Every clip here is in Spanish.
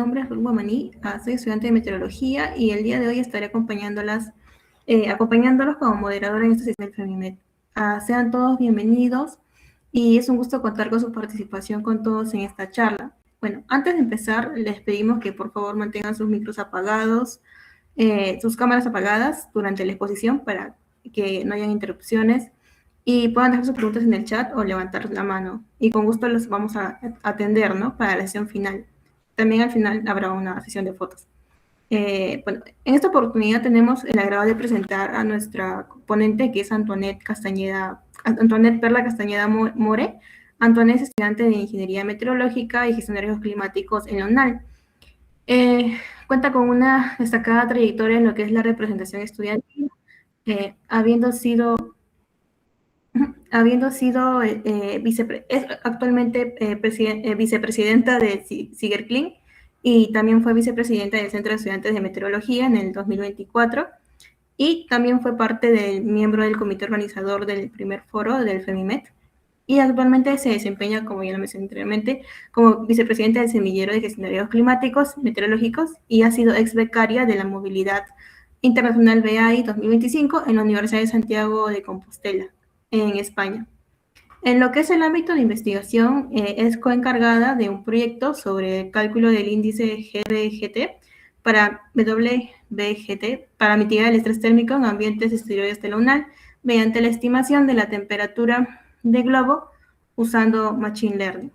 nombre es Ruth Guamaní, soy estudiante de meteorología y el día de hoy estaré acompañándolos como moderadora en esta sesión del FEMIMET. Sean todos bienvenidos y es un gusto contar con su participación con todos en esta charla. Bueno, antes de empezar, les pedimos que por favor mantengan sus micros apagados, sus cámaras apagadas durante la exposición para que no hayan interrupciones y puedan dejar sus preguntas en el chat o levantar la mano. Y con gusto los vamos a atender, ¿no? Para la sesión final. También al final habrá una sesión de fotos. Bueno, en esta oportunidad tenemos el agrado de presentar a nuestra ponente, que es Antoinette Perla Castañeda More. Antoinette es estudiante de Ingeniería Meteorológica y Gestión de Riesgos Climáticos en la UNAL. Cuenta con una destacada trayectoria en lo que es la representación estudiantil, habiendo sido es actualmente vicepresidenta de Sigerclin y también fue vicepresidenta del Centro de Estudiantes de Meteorología en el 2024 y también fue parte del miembro del comité organizador del primer foro del FEMIMET y actualmente se desempeña, como ya lo mencioné anteriormente, como vicepresidenta del Semillero de Gestión de Riesgos Climáticos Meteorológicos y ha sido ex becaria de la Movilidad Internacional BAI 2025 en la Universidad de Santiago de Compostela, en España. En lo que es el ámbito de investigación, es coencargada de un proyecto sobre el cálculo del índice GBGT para WBGT para mitigar el estrés térmico en ambientes exteriores de la UNAL mediante la estimación de la temperatura de globo usando Machine Learning.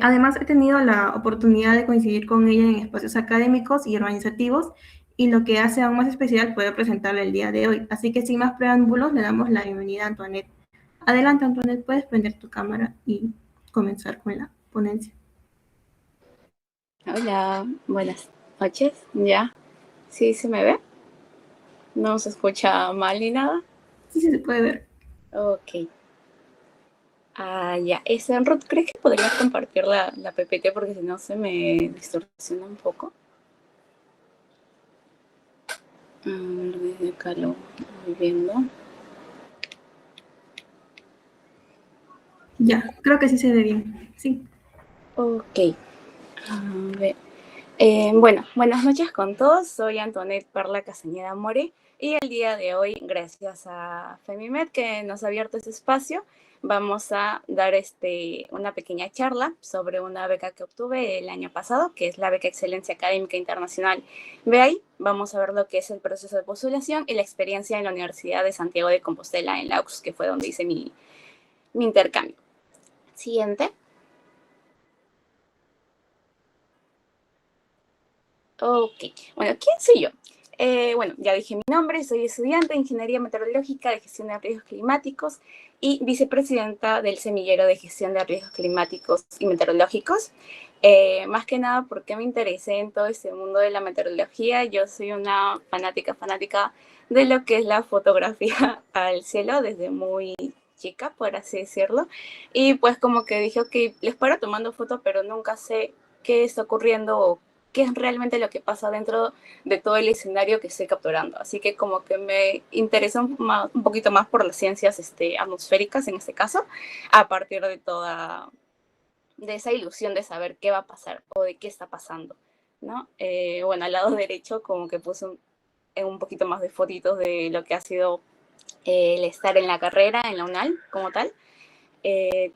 Además, he tenido la oportunidad de coincidir con ella en espacios académicos y organizativos y lo que hace aún más especial poder presentarla el día de hoy. Así que sin más preámbulos, le damos la bienvenida a Antoinette. Adelante, Antoinette, puedes prender tu cámara y comenzar con la ponencia. Hola, buenas noches. ¿Ya? ¿Sí se me ve? ¿No se escucha mal ni nada? Sí, se puede ver. Ok. Ya. Ruth, ¿crees que podrías compartir la PPT? Porque si no se me distorsiona un poco. Desde acá lo voy viendo. Ya, creo que sí se ve bien. Sí. Ok. A ver. Bueno, buenas noches con todos. Soy Antoinette Perla Castañeda More y el día de hoy, gracias a FEMIMET que nos ha abierto este espacio, vamos a dar una pequeña charla sobre una beca que obtuve el año pasado, que es la Beca Excelencia Académica Internacional BAI. Vamos a ver lo que es el proceso de postulación y la experiencia en la Universidad de Santiago de Compostela, en la UCS, que fue donde hice mi intercambio. Siguiente. Ok, bueno, ¿quién soy yo? Bueno, ya dije mi nombre, soy estudiante de Ingeniería Meteorológica de Gestión de Riesgos Climáticos y vicepresidenta del Semillero de Gestión de Riesgos Climáticos y Meteorológicos. Más que nada porque me interesé en todo este mundo de la meteorología. Yo soy una fanática de lo que es la fotografía al cielo desde muy chica, por así decirlo. Y pues como que dije, ok, les paro tomando fotos, pero nunca sé qué está ocurriendo o qué es realmente lo que pasa dentro de todo el escenario que estoy capturando. Así que como que me interesa un poquito más por las ciencias atmosféricas en este caso, a partir de esa ilusión de saber qué va a pasar o de qué está pasando, ¿no? Bueno, al lado derecho como que puse un poquito más de fotitos de lo que ha sido el estar en la carrera, en la UNAL como tal.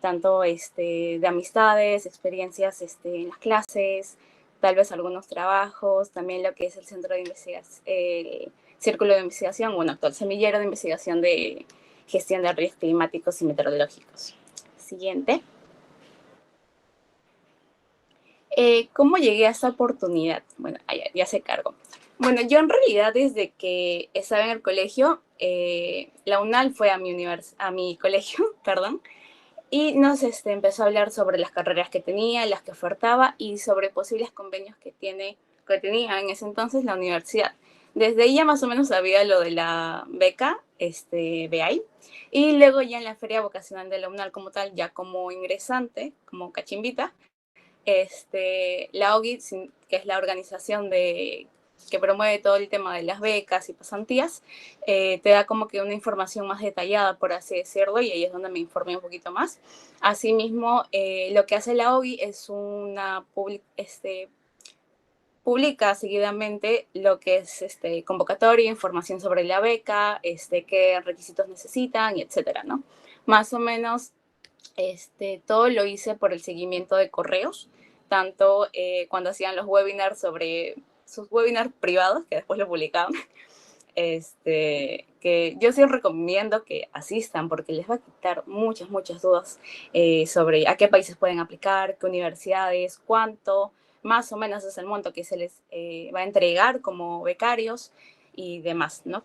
Tanto de amistades, experiencias en las clases, tal vez algunos trabajos, también lo que es el centro de investigación, círculo de investigación, bueno, actual semillero de investigación de gestión de riesgos climáticos y meteorológicos. Siguiente. ¿Cómo llegué a esta oportunidad? Bueno, ya se cargo. Bueno, yo en realidad desde que estaba en el colegio, la UNAL fue a mi colegio, perdón, y nos empezó a hablar sobre las carreras que tenía, las que ofertaba y sobre posibles convenios que tenía en ese entonces la universidad. Desde ahí ya más o menos sabía lo de la beca, BAI, y luego ya en la feria vocacional de la UNAL como tal, ya como ingresante, como cachimbita, la OGI, que es la organización que promueve todo el tema de las becas y pasantías, te da como que una información más detallada, por así decirlo, y ahí es donde me informé un poquito más. Asimismo, lo que hace la OGI es publica seguidamente lo que es convocatoria, información sobre la beca, qué requisitos necesitan, y etcétera, ¿no? Más o menos todo lo hice por el seguimiento de correos, tanto cuando hacían los webinars sobre sus webinars privados, que después lo publicaban, que yo sí recomiendo que asistan porque les va a quitar muchas, muchas dudas sobre a qué países pueden aplicar, qué universidades, cuánto, más o menos es el monto que se les va a entregar como becarios y demás, ¿no?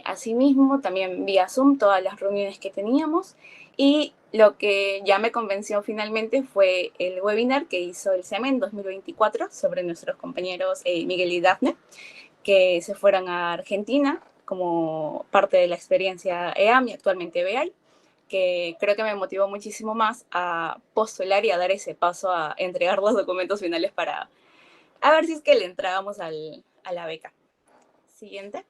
Asimismo, también vía Zoom todas las reuniones que teníamos, y lo que ya me convenció finalmente fue el webinar que hizo el SEME en 2024 sobre nuestros compañeros Miguel y Dafne, que se fueron a Argentina como parte de la experiencia EAM y actualmente BEAI, que creo que me motivó muchísimo más a postular y a dar ese paso a entregar los documentos finales para a ver si es que le entrábamos a la beca. Siguiente.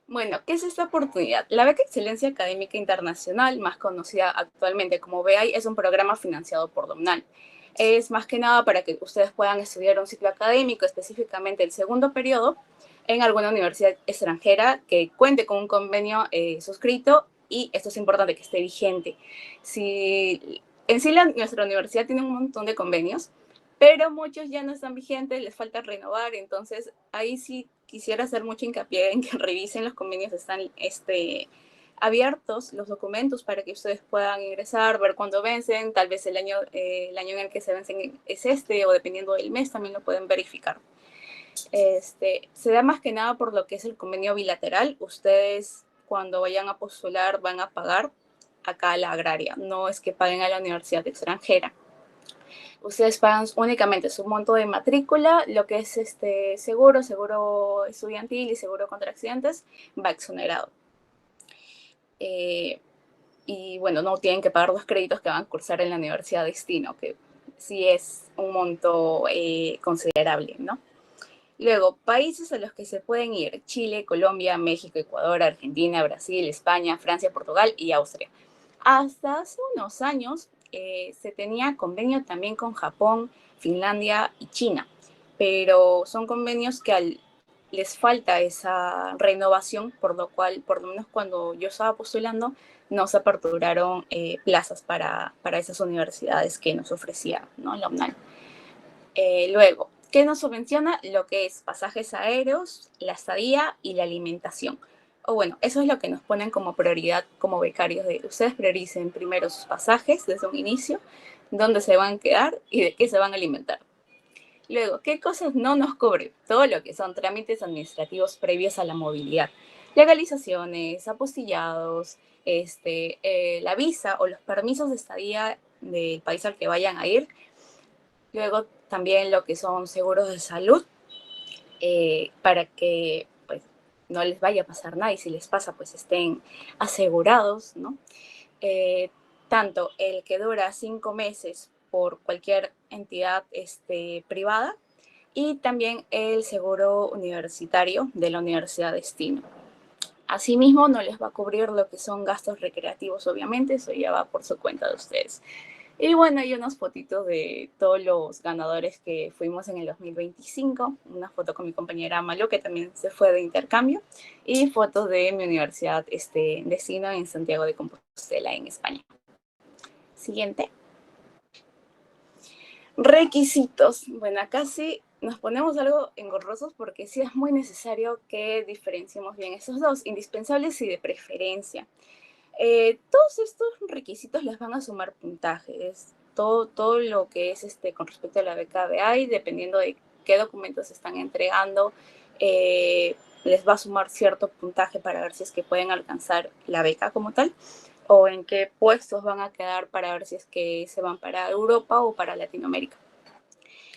Bueno, ¿qué es esta oportunidad? La Beca Excelencia Académica Internacional, más conocida actualmente como BEAI, es un programa financiado por DOMNAL. Es más que nada para que ustedes puedan estudiar un ciclo académico, específicamente el segundo periodo, en alguna universidad extranjera que cuente con un convenio suscrito, y esto es importante que esté vigente. En sí, nuestra universidad tiene un montón de convenios, pero muchos ya no están vigentes, les falta renovar, entonces ahí sí quisiera hacer mucho hincapié en que revisen los convenios, están abiertos los documentos para que ustedes puedan ingresar, ver cuándo vencen, tal vez el año en el que se vencen es o dependiendo del mes también lo pueden verificar. Se da más que nada por lo que es el convenio bilateral. Ustedes cuando vayan a postular van a pagar acá a la agraria, no es que paguen a la universidad extranjera. Ustedes pagan únicamente su monto de matrícula, lo que es seguro estudiantil y seguro contra accidentes va exonerado. Y bueno, no tienen que pagar los créditos que van a cursar en la universidad destino, que sí es un monto considerable, ¿no? Luego, países a los que se pueden ir: Chile, Colombia, México, Ecuador, Argentina, Brasil, España, Francia, Portugal y Austria. Hasta hace unos años se tenía convenio también con Japón, Finlandia y China, pero son convenios que les falta esa renovación, por lo cual, por lo menos cuando yo estaba postulando, no se aperturaron plazas para esas universidades que nos ofrecía, ¿no?, la UNAL. Luego, ¿qué nos subvenciona? Lo que es pasajes aéreos, la estadía y la alimentación. O bueno, eso es lo que nos ponen como prioridad como becarios, de ustedes prioricen primero sus pasajes desde un inicio, dónde se van a quedar y de qué se van a alimentar. Luego, ¿qué cosas no nos cubre? Todo lo que son trámites administrativos previos a la movilidad, legalizaciones, apostillados, la visa o los permisos de estadía del país al que vayan a ir. Luego también lo que son seguros de salud, para que pues no les vaya a pasar nada, y si les pasa pues estén asegurados, ¿no? Tanto el que dura 5 meses por cualquier entidad privada, y también el seguro universitario de la universidad destino. Asimismo, no les va a cubrir lo que son gastos recreativos, obviamente, eso ya va por su cuenta de ustedes. Y bueno, hay unas fotitos de todos los ganadores que fuimos en el 2025, una foto con mi compañera Malu, que también se fue de intercambio, y fotos de mi universidad destino en Santiago de Compostela, en España. Siguiente. Requisitos. Bueno, acá sí nos ponemos algo engorrosos porque sí es muy necesario que diferenciemos bien esos dos, indispensables y de preferencia. Todos estos requisitos les van a sumar puntajes. Todo lo que es con respecto a la beca BEAI, dependiendo de qué documentos están entregando, les va a sumar cierto puntaje para ver si es que pueden alcanzar la beca como tal, o en qué puestos van a quedar para ver si es que se van para Europa o para Latinoamérica.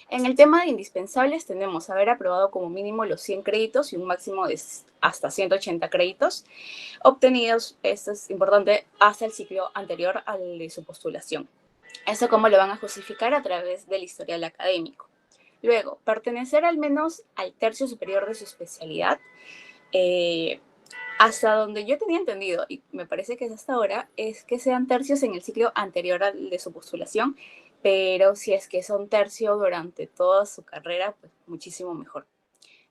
En el tema de indispensables tenemos haber aprobado como mínimo los 100 créditos y un máximo de hasta 180 créditos obtenidos, esto es importante, hasta el ciclo anterior al de su postulación. ¿Eso cómo lo van a justificar? A través del historial académico. Luego, pertenecer al menos al tercio superior de su especialidad. Hasta donde yo tenía entendido, y me parece que es hasta ahora, es que sean tercios en el ciclo anterior al de su postulación, pero si es que son tercio durante toda su carrera, pues muchísimo mejor.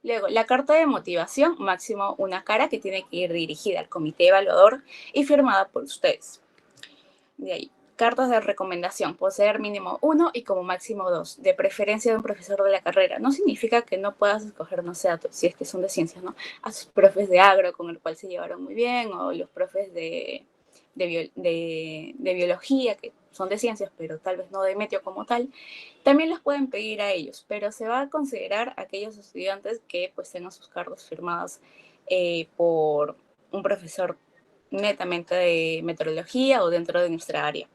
Luego, la carta de motivación, máximo una cara que tiene que ir dirigida al comité evaluador y firmada por ustedes. De ahí, cartas de recomendación, poseer mínimo 1 y como máximo 2, de preferencia de un profesor de la carrera. No significa que no puedas escoger, no sé, si es que son de ciencias, ¿no? A sus profes de agro con el cual se llevaron muy bien, o los profes de biología, que son de ciencias, pero tal vez no de meteo como tal. También los pueden pedir a ellos, pero se va a considerar a aquellos estudiantes que pues tengan sus cartas firmadas por un profesor netamente de meteorología o dentro de nuestra área.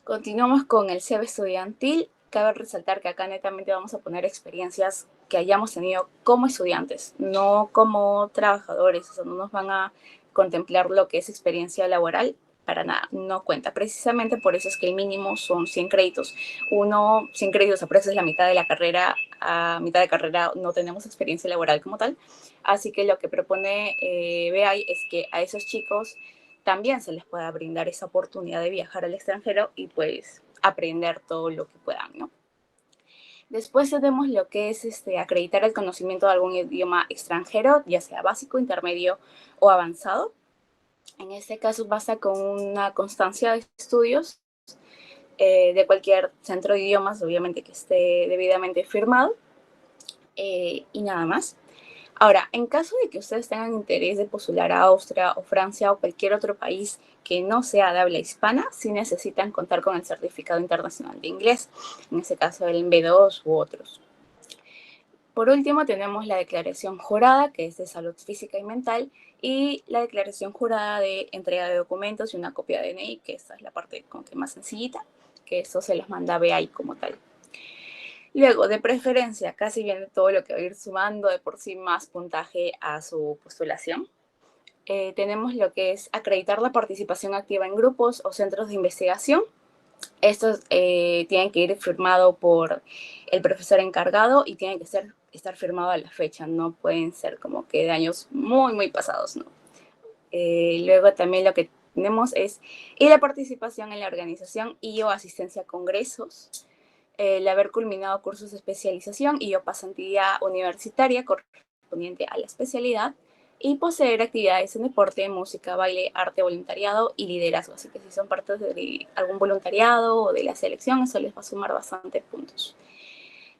Continuamos con el CV estudiantil. Cabe resaltar que acá netamente vamos a poner experiencias que hayamos tenido como estudiantes, no como trabajadores. O sea, no nos van a contemplar lo que es experiencia laboral, para nada, no cuenta. Precisamente por eso es que el mínimo son 100 créditos. 100 créditos, a es la mitad de la carrera. A mitad de carrera no tenemos experiencia laboral como tal. Así que lo que propone BEAI es que a esos chicos también se les pueda brindar esa oportunidad de viajar al extranjero y pues aprender todo lo que puedan, ¿no? Después tenemos lo que es acreditar el conocimiento de algún idioma extranjero, ya sea básico, intermedio o avanzado. En este caso basta con una constancia de estudios de cualquier centro de idiomas, obviamente que esté debidamente firmado, y nada más. Ahora, en caso de que ustedes tengan interés de postular a Austria o Francia o cualquier otro país que no sea de habla hispana, sí necesitan contar con el certificado internacional de inglés, en este caso el B2 u otros. Por último, tenemos la declaración jurada, que es de salud física y mental, y la declaración jurada de entrega de documentos y una copia de DNI, que esta es la parte como que más sencillita, que eso se los manda BEAI como tal. Luego, de preferencia, casi viene todo lo que va a ir sumando de por sí más puntaje a su postulación. Tenemos lo que es acreditar la participación activa en grupos o centros de investigación. Estos tienen que ir firmado por el profesor encargado y tienen que estar firmado a la fecha, no pueden ser como que de años muy, muy pasados, ¿no? Luego también lo que tenemos es la participación en la organización y o asistencia a congresos, el haber culminado cursos de especialización y o pasantía universitaria correspondiente a la especialidad, y poseer actividades en deporte, música, baile, arte, voluntariado y liderazgo. Así que si son parte de algún voluntariado o de la selección, eso les va a sumar bastantes puntos.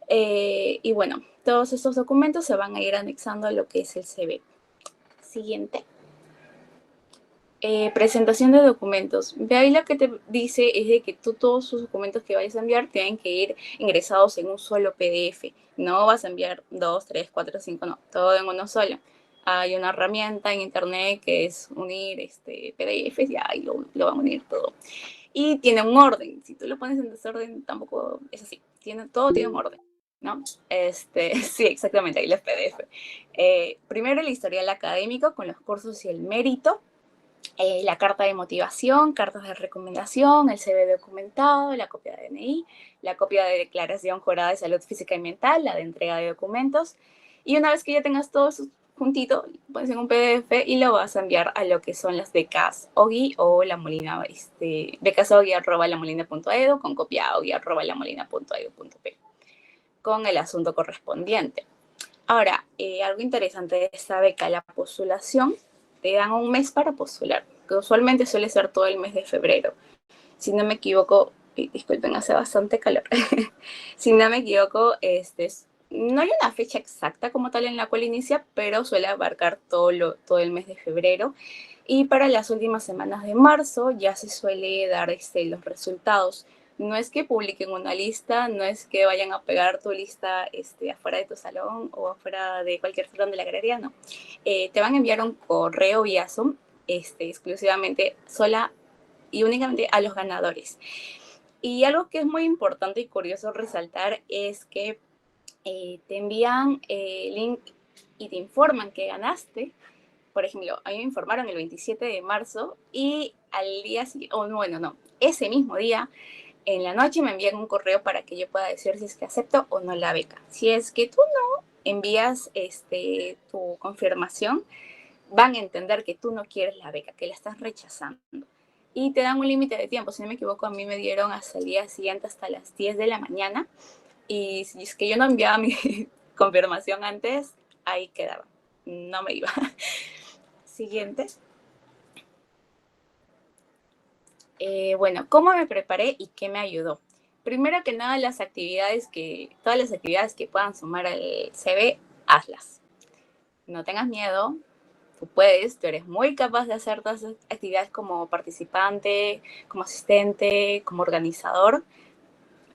Y bueno, todos estos documentos se van a ir anexando a lo que es el CV. Siguiente. Presentación de documentos. De ahí lo que te dice es de que tú todos sus documentos que vayas a enviar tienen que ir ingresados en un solo PDF. No vas a enviar 2, 3, 4, 5, no, todo en uno solo. Hay una herramienta en internet que es unir PDFs y ahí lo van a unir todo. Y tiene un orden. Si tú lo pones en desorden, tampoco es así. Todo tiene un orden, ¿no? Sí, exactamente, ahí los PDF. Primero el historial académico con los cursos y el mérito. La carta de motivación, cartas de recomendación, el CV documentado, la copia de DNI, la copia de declaración jurada de salud física y mental, la de entrega de documentos. Y una vez que ya tengas todo eso juntito, pones en un PDF y lo vas a enviar a lo que son las becas OGI o la Molina, becas OGI@lamolina.edu con copia OGI@lamolina.edu.p con el asunto correspondiente. Ahora, algo interesante de esta beca, la postulación, te dan un mes para postular, que usualmente suele ser todo el mes de febrero. Si no me equivoco, disculpen, hace bastante calor. Si no me equivoco, no hay una fecha exacta como tal en la cual inicia, pero suele abarcar todo el mes de febrero. Y para las últimas semanas de marzo ya se suele dar los resultados. No es que publiquen una lista, no es que vayan a pegar tu lista afuera de tu salón o afuera de cualquier salón de la galería, no. Te van a enviar un correo vía Zoom, exclusivamente, sola y únicamente a los ganadores. Y algo que es muy importante y curioso resaltar es que te envían link y te informan que ganaste. Por ejemplo, a mí me informaron el 27 de marzo y al día siguiente, bueno, no, ese mismo día, en la noche me envían un correo para que yo pueda decir si es que acepto o no la beca. Si es que tú no envías tu confirmación, van a entender que tú no quieres la beca, que la estás rechazando. y te dan un límite de tiempo. Si no me equivoco, a mí me dieron hasta el día siguiente, hasta las 10 de la mañana, y si es que yo no enviaba mi confirmación antes, ahí quedaba, no me iba. Siguiente. Bueno, ¿cómo me preparé y qué me ayudó? Primero que nada, todas las actividades que puedan sumar al CV, hazlas. No tengas miedo, tú puedes, tú eres muy capaz de hacer todas esas actividades como participante, como asistente, como organizador.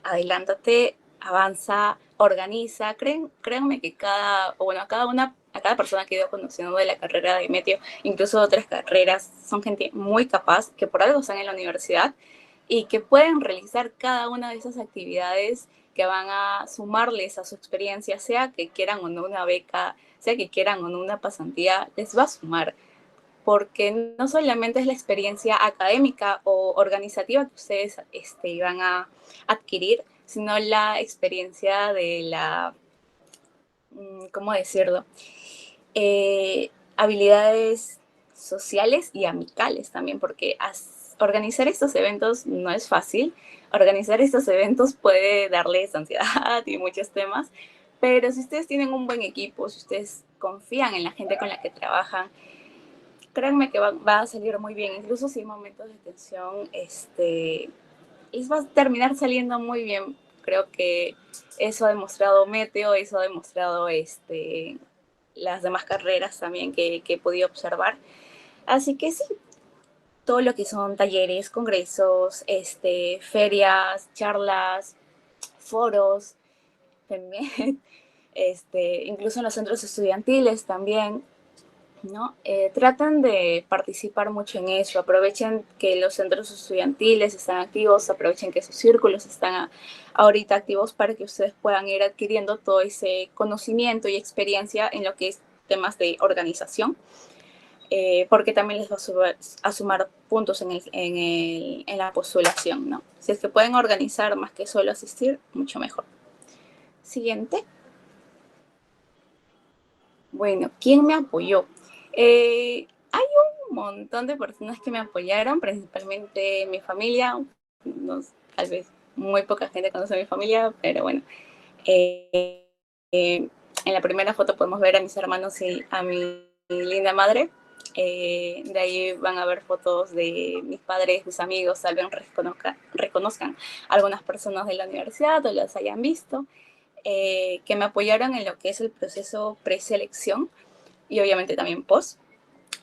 Adelántate, avanza, organiza. Créanme que a cada persona que he ido conociendo de la carrera de Meteo, incluso de otras carreras, son gente muy capaz, que por algo están en la universidad y que pueden realizar cada una de esas actividades que van a sumarles a su experiencia, sea que quieran o no una beca, sea que quieran o no una pasantía, les va a sumar, porque no solamente es la experiencia académica o organizativa que ustedes van a adquirir, sino la experiencia de la, ¿cómo decirlo? Habilidades sociales y amicales también, porque organizar estos eventos no es fácil. Organizar estos eventos puede darles ansiedad y muchos temas, pero si ustedes tienen un buen equipo, si ustedes confían en la gente con la que trabajan, créanme que va a salir muy bien. Incluso si hay momentos de tensión, les va a terminar saliendo muy bien. Creo que eso ha demostrado Meteo, eso ha demostrado las demás carreras también que he podido observar. Así que sí, todo lo que son talleres, congresos, ferias, charlas, foros, también, incluso en los centros estudiantiles también, ¿no? Tratan de participar mucho en eso, aprovechen que los centros estudiantiles están activos, aprovechen que sus círculos están ahorita activos para que ustedes puedan ir adquiriendo todo ese conocimiento y experiencia en lo que es temas de organización, porque también les va a sumar puntos en la postulación, ¿no? Si es que pueden organizar más que solo asistir, mucho mejor. Siguiente. Bueno, ¿quién me apoyó? Hay un montón de personas que me apoyaron, principalmente mi familia. Tal vez muy poca gente conoce a mi familia, pero bueno. En la primera foto podemos ver a mis hermanos y a mi linda madre. De ahí van a ver fotos de mis padres, mis amigos, tal vez reconozcan algunas personas de la universidad o las hayan visto, que me apoyaron en lo que es el proceso preselección y obviamente también post,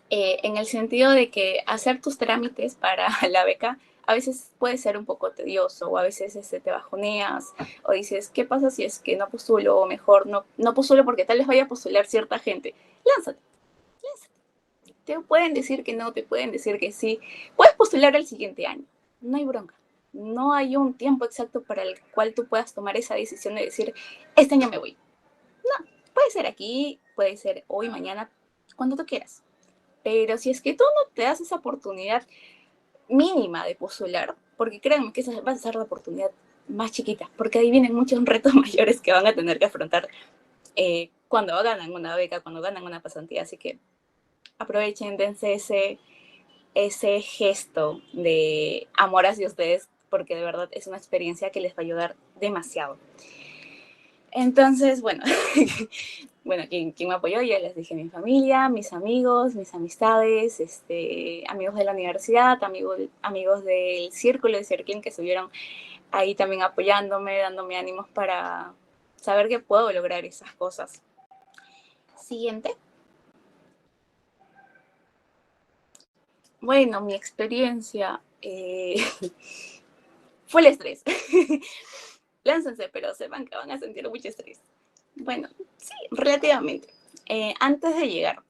en el sentido de que hacer tus trámites para la beca a veces puede ser un poco tedioso, o a veces te bajoneas o dices, ¿qué pasa si es que no postulo? O mejor no postulo porque tal vez vaya a postular cierta gente. Lánzate, lánzate. Te pueden decir que no, te pueden decir que sí. Puedes postular el siguiente año, no hay bronca. No hay un tiempo exacto para el cual tú puedas tomar esa decisión de decir, este año me voy. No, puede ser aquí, puede ser hoy, mañana, cuando tú quieras. Pero si es que tú no te das esa oportunidad mínima de postular, porque créanme que esa va a ser la oportunidad más chiquita, porque ahí vienen muchos retos mayores que van a tener que afrontar cuando ganan una beca, cuando ganan una pasantía. Así que aprovechen, dense ese gesto de amor hacia ustedes, porque de verdad es una experiencia que les va a ayudar demasiado. Entonces, bueno, ¿quién me apoyó? Ya les dije, mi familia, mis amigos, mis amistades, amigos de la universidad, amigos del círculo de Cerquín que estuvieron ahí también apoyándome, dándome ánimos para saber que puedo lograr esas cosas. Siguiente. Bueno, mi experiencia fue el estrés. Láncense, pero sepan que van a sentir mucho estrés. Bueno, sí, relativamente. Antes de llegar,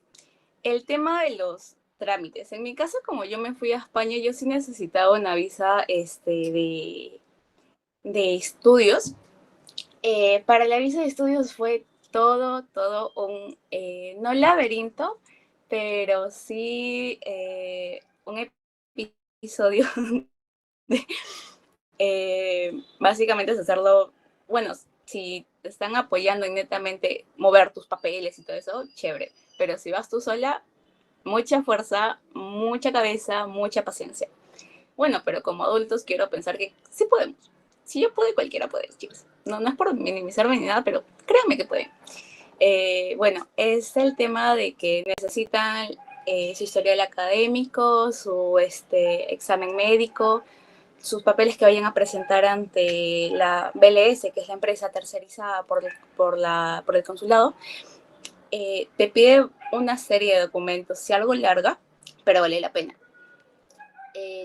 el tema de los trámites. En mi caso, como yo me fui a España, yo sí necesitaba una visa de estudios. Para la visa de estudios fue todo un, no laberinto, pero sí un episodio de, básicamente es hacerlo, bueno, si te están apoyando en netamente mover tus papeles y todo eso, chévere. Pero si vas tú sola, mucha fuerza, mucha cabeza, mucha paciencia. Bueno, pero como adultos quiero pensar que sí podemos. Si yo puedo, cualquiera puede, chicos. No, no es por minimizarme ni nada, pero créanme que pueden. Bueno, es el tema de que necesitan su historial académico, su examen médico, sus papeles que vayan a presentar ante la BLS, que es la empresa tercerizada por el consulado. Te pide una serie de documentos, si algo larga, pero vale la pena.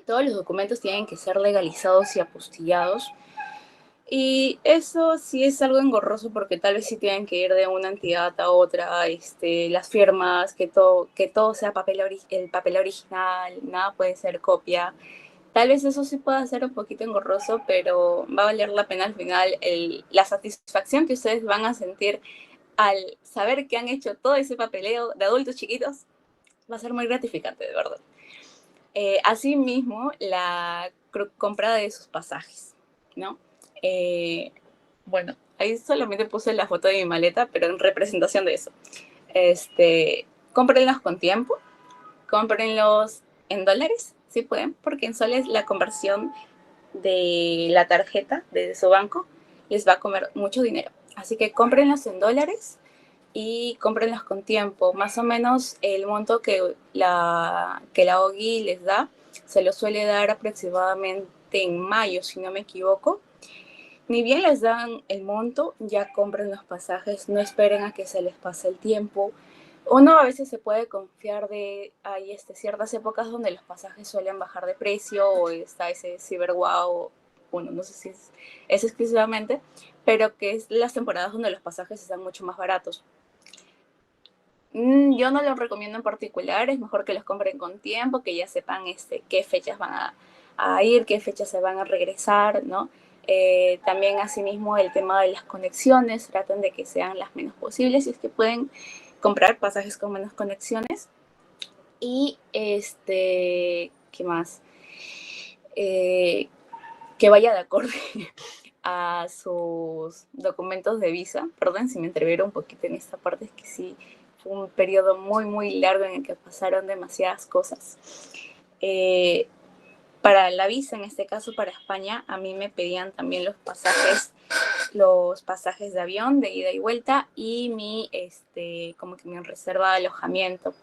Todos los documentos tienen que ser legalizados y apostillados. Y eso sí es algo engorroso porque tal vez sí tienen que ir de una entidad a otra, las firmas, que todo sea el papel original, nada puede ser copia. Tal vez eso sí pueda ser un poquito engorroso, pero va a valer la pena al final la satisfacción que ustedes van a sentir al saber que han hecho todo ese papeleo de adultos chiquitos. Va a ser muy gratificante, de verdad. Asimismo, la compra de sus pasajes, ¿no? Bueno, ahí solamente puse la foto de mi maleta, pero en representación de eso. Cómprenlos con tiempo, cómprenlos en dólares, si pueden, porque en soles la conversión de la tarjeta de su banco les va a comer mucho dinero. Así que cómprenlos en dólares y cómprenlos con tiempo. Más o menos el monto que la OGI les da se lo suele dar aproximadamente en mayo, si no me equivoco. Ni bien les dan el monto, ya compren los pasajes, no esperen a que se les pase el tiempo. Uno a veces se puede confiar de, hay ciertas épocas donde los pasajes suelen bajar de precio o está ese Cyber Wow, bueno, no sé si es exclusivamente, pero que es las temporadas donde los pasajes están mucho más baratos. Yo no los recomiendo en particular, es mejor que los compren con tiempo, que ya sepan qué fechas van a ir, qué fechas se van a regresar, ¿no? También asimismo el tema de las conexiones, traten de que sean las menos posibles, si es que pueden comprar pasajes con menos conexiones. Y ¿qué más? Que vaya de acorde a sus documentos de visa. Perdón si me entrevero un poquito en esta parte, es que sí, fue un periodo muy, muy largo en el que pasaron demasiadas cosas. Para la visa, en este caso para España, a mí me pedían también los pasajes de avión de ida y vuelta y como que mi reserva de alojamiento.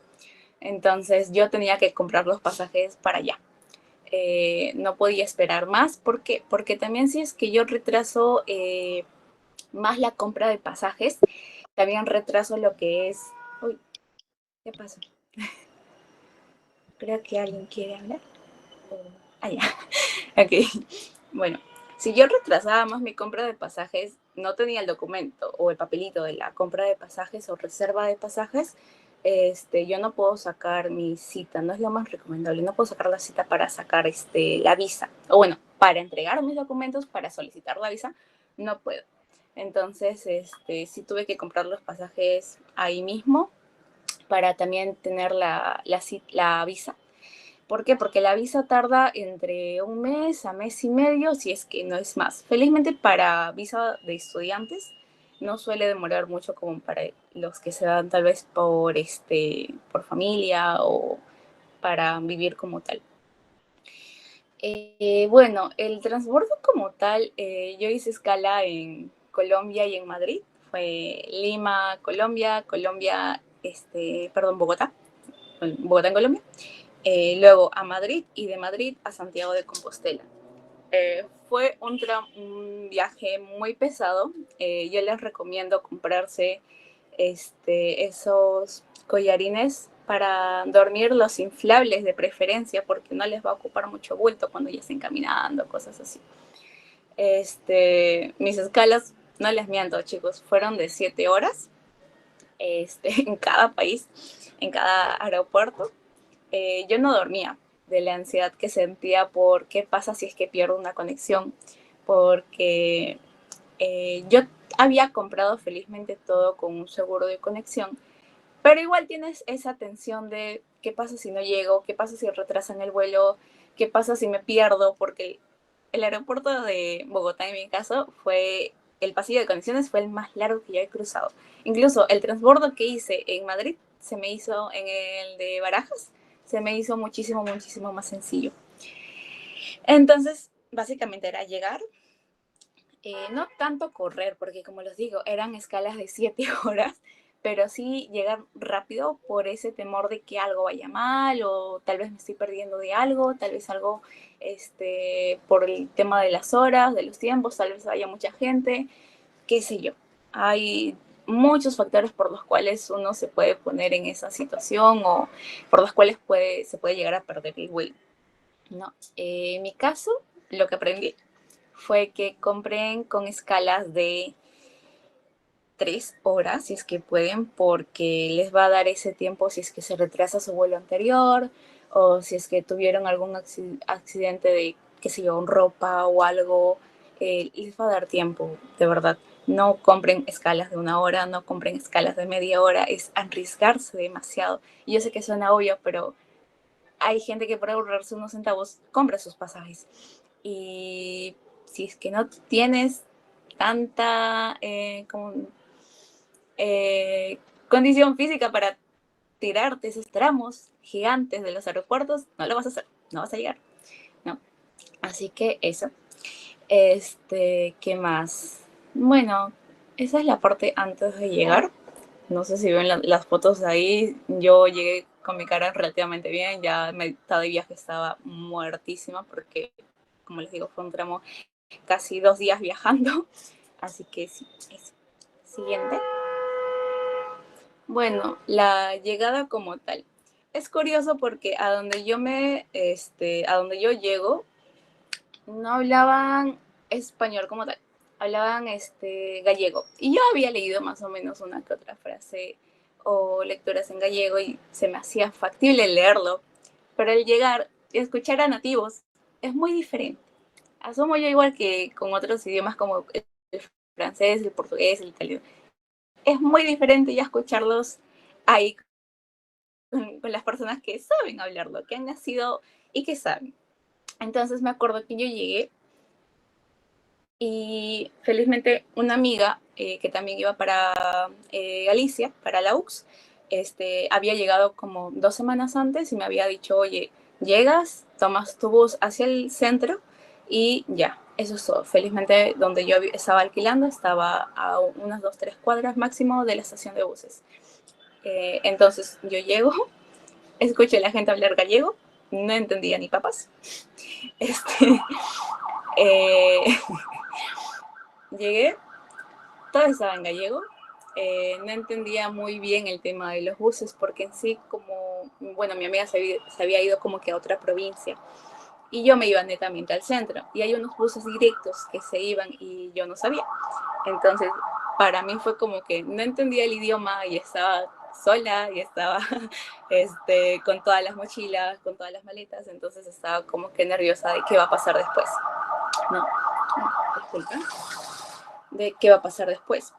Entonces yo tenía que comprar los pasajes para allá. No podía esperar más. ¿Por qué? Porque también si es que yo retraso más la compra de pasajes, también retraso lo que es... Uy, ¿qué pasa? Creo que alguien quiere hablar. Ah, ya. Ok. Bueno, si yo retrasaba más mi compra de pasajes, no tenía el documento o el papelito de la compra de pasajes o reserva de pasajes, yo no puedo sacar mi cita, no es lo más recomendable, no puedo sacar la cita para sacar la visa, o bueno, para entregar mis documentos, para solicitar la visa, no puedo. Entonces, sí tuve que comprar los pasajes ahí mismo para también tener la visa. ¿Por qué? Porque la visa tarda entre un mes a mes y medio, si es que no es más. Felizmente para visa de estudiantes no suele demorar mucho como para los que se dan tal vez por familia o para vivir como tal. Bueno, el transbordo como tal, yo hice escala en Colombia y en Madrid. Fue Lima, Colombia, Bogotá, Bogotá en Colombia. Luego a Madrid y de Madrid a Santiago de Compostela. Fue un viaje muy pesado. Yo les recomiendo comprarse esos collarines para dormir, los inflables de preferencia, porque no les va a ocupar mucho bulto cuando ya estén caminando, cosas así. Mis escalas, no les miento, chicos, fueron de 7 horas en cada país, en cada aeropuerto. Yo no dormía de la ansiedad que sentía por qué pasa si es que pierdo una conexión, porque yo había comprado felizmente todo con un seguro de conexión, pero igual tienes esa tensión de qué pasa si no llego, qué pasa si retrasan el vuelo, qué pasa si me pierdo, porque el aeropuerto de Bogotá, en mi caso, el pasillo de conexiones fue el más largo que yo he cruzado. Incluso el transbordo que hice en Madrid se me hizo en el de Barajas, se me hizo muchísimo, muchísimo más sencillo. Entonces, básicamente era llegar, no tanto correr, porque como les digo, eran escalas de 7 horas, pero sí llegar rápido por ese temor de que algo vaya mal o tal vez me estoy perdiendo de algo, tal vez algo por el tema de las horas, de los tiempos, tal vez haya mucha gente, qué sé yo. Hay muchos factores por los cuales uno se puede poner en esa situación o por los cuales se puede llegar a perder el vuelo. No, en mi caso, lo que aprendí fue que compren con escalas de 3 horas, si es que pueden, porque les va a dar ese tiempo si es que se retrasa su vuelo anterior o si es que tuvieron algún accidente de, qué sé yo, ropa o algo, les va a dar tiempo, de verdad. No compren escalas de 1 hora, no compren escalas de media hora, es arriesgarse demasiado. Y yo sé que suena obvio, pero hay gente que por ahorrarse unos centavos compra sus pasajes. Y si es que no tienes tanta condición física para tirarte esos tramos gigantes de los aeropuertos, no lo vas a hacer, no vas a llegar, ¿no? Así que eso. ¿Qué más? Bueno, esa es la parte antes de llegar. No sé si ven las fotos ahí. Yo llegué con mi cara relativamente bien. Ya mitad de viaje estaba muertísima porque, como les digo, fue un tramo casi 2 días viajando. Así que sí, eso. Siguiente. Bueno, la llegada como tal. Es curioso porque a donde yo llego, no hablaban español como tal, hablaban gallego. Y yo había leído más o menos una que otra frase o lecturas en gallego y se me hacía factible leerlo, pero el llegar y escuchar a nativos es muy diferente. Asumo yo igual que con otros idiomas como el francés, el portugués, el italiano. Es muy diferente ya escucharlos ahí con las personas que saben hablarlo, que han nacido y que saben. Entonces me acuerdo que yo llegué y felizmente una amiga que también iba para Galicia, para la UX, había llegado como 2 semanas antes y me había dicho, oye, llegas, tomas tu bus hacia el centro y ya, eso es todo. Felizmente donde yo estaba alquilando estaba a unas 2, 3 cuadras máximo de la estación de buses. Entonces yo llego, escuché a la gente hablar gallego, no entendía ni papas. Este, eh, Llegué, todo estaba en gallego. No entendía muy bien el tema de los buses porque en sí como, bueno, mi amiga se había ido como que a otra provincia y yo me iba netamente al centro y hay unos buses directos que se iban y yo no sabía. Entonces, para mí fue como que no entendía el idioma y estaba sola y estaba con todas las mochilas, con todas las maletas, entonces estaba como que nerviosa de qué va a pasar después. No, disculpa, de qué va a pasar después.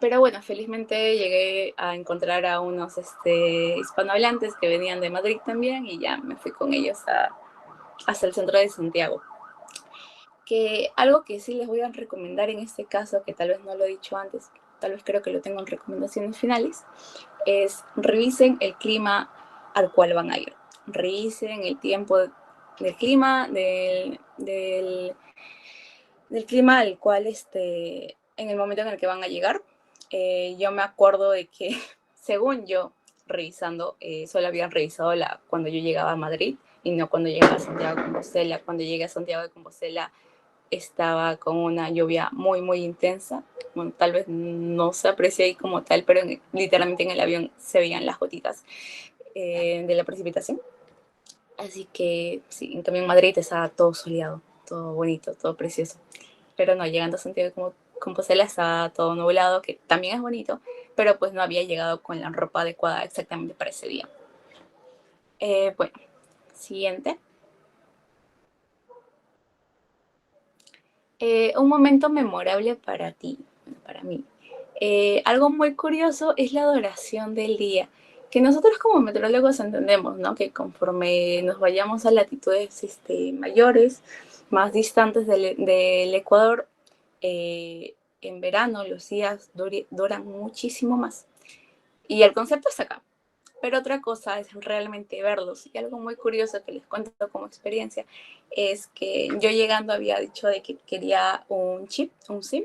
Pero bueno, felizmente llegué a encontrar a unos hispanohablantes que venían de Madrid también y ya me fui con ellos hasta el centro de Santiago. Que algo que sí les voy a recomendar en este caso, que tal vez no lo he dicho antes, tal vez creo que lo tengo en recomendaciones finales, es revisen el clima al cual van a ir. Revisen el tiempo del clima, del clima al cual en el momento en el que van a llegar. Yo me acuerdo de que, según yo, revisando, solo habían revisado cuando yo llegaba a Madrid y no cuando llegaba a Santiago de Compostela. Cuando llegué a Santiago de Compostela estaba con una lluvia muy, muy intensa. Bueno, tal vez no se aprecia ahí como tal, pero literalmente en el avión se veían las gotitas de la precipitación. Así que sí, en cambio en Madrid estaba todo soleado, todo bonito, todo precioso. Pero no, llegando a Santiago de Compostela estaba todo nublado, que también es bonito, pero pues no había llegado con la ropa adecuada exactamente para ese día. Bueno, siguiente. Un momento memorable para ti, para mí. Algo muy curioso es la duración del día, que nosotros como meteorólogos entendemos, ¿no? Que conforme nos vayamos a latitudes mayores, más distantes del Ecuador, en verano los días duran muchísimo más. Y el concepto es acá. pero otra cosa es realmente verlos. Y algo muy curioso que les cuento como experiencia es que yo llegando había dicho de que quería un chip, un SIM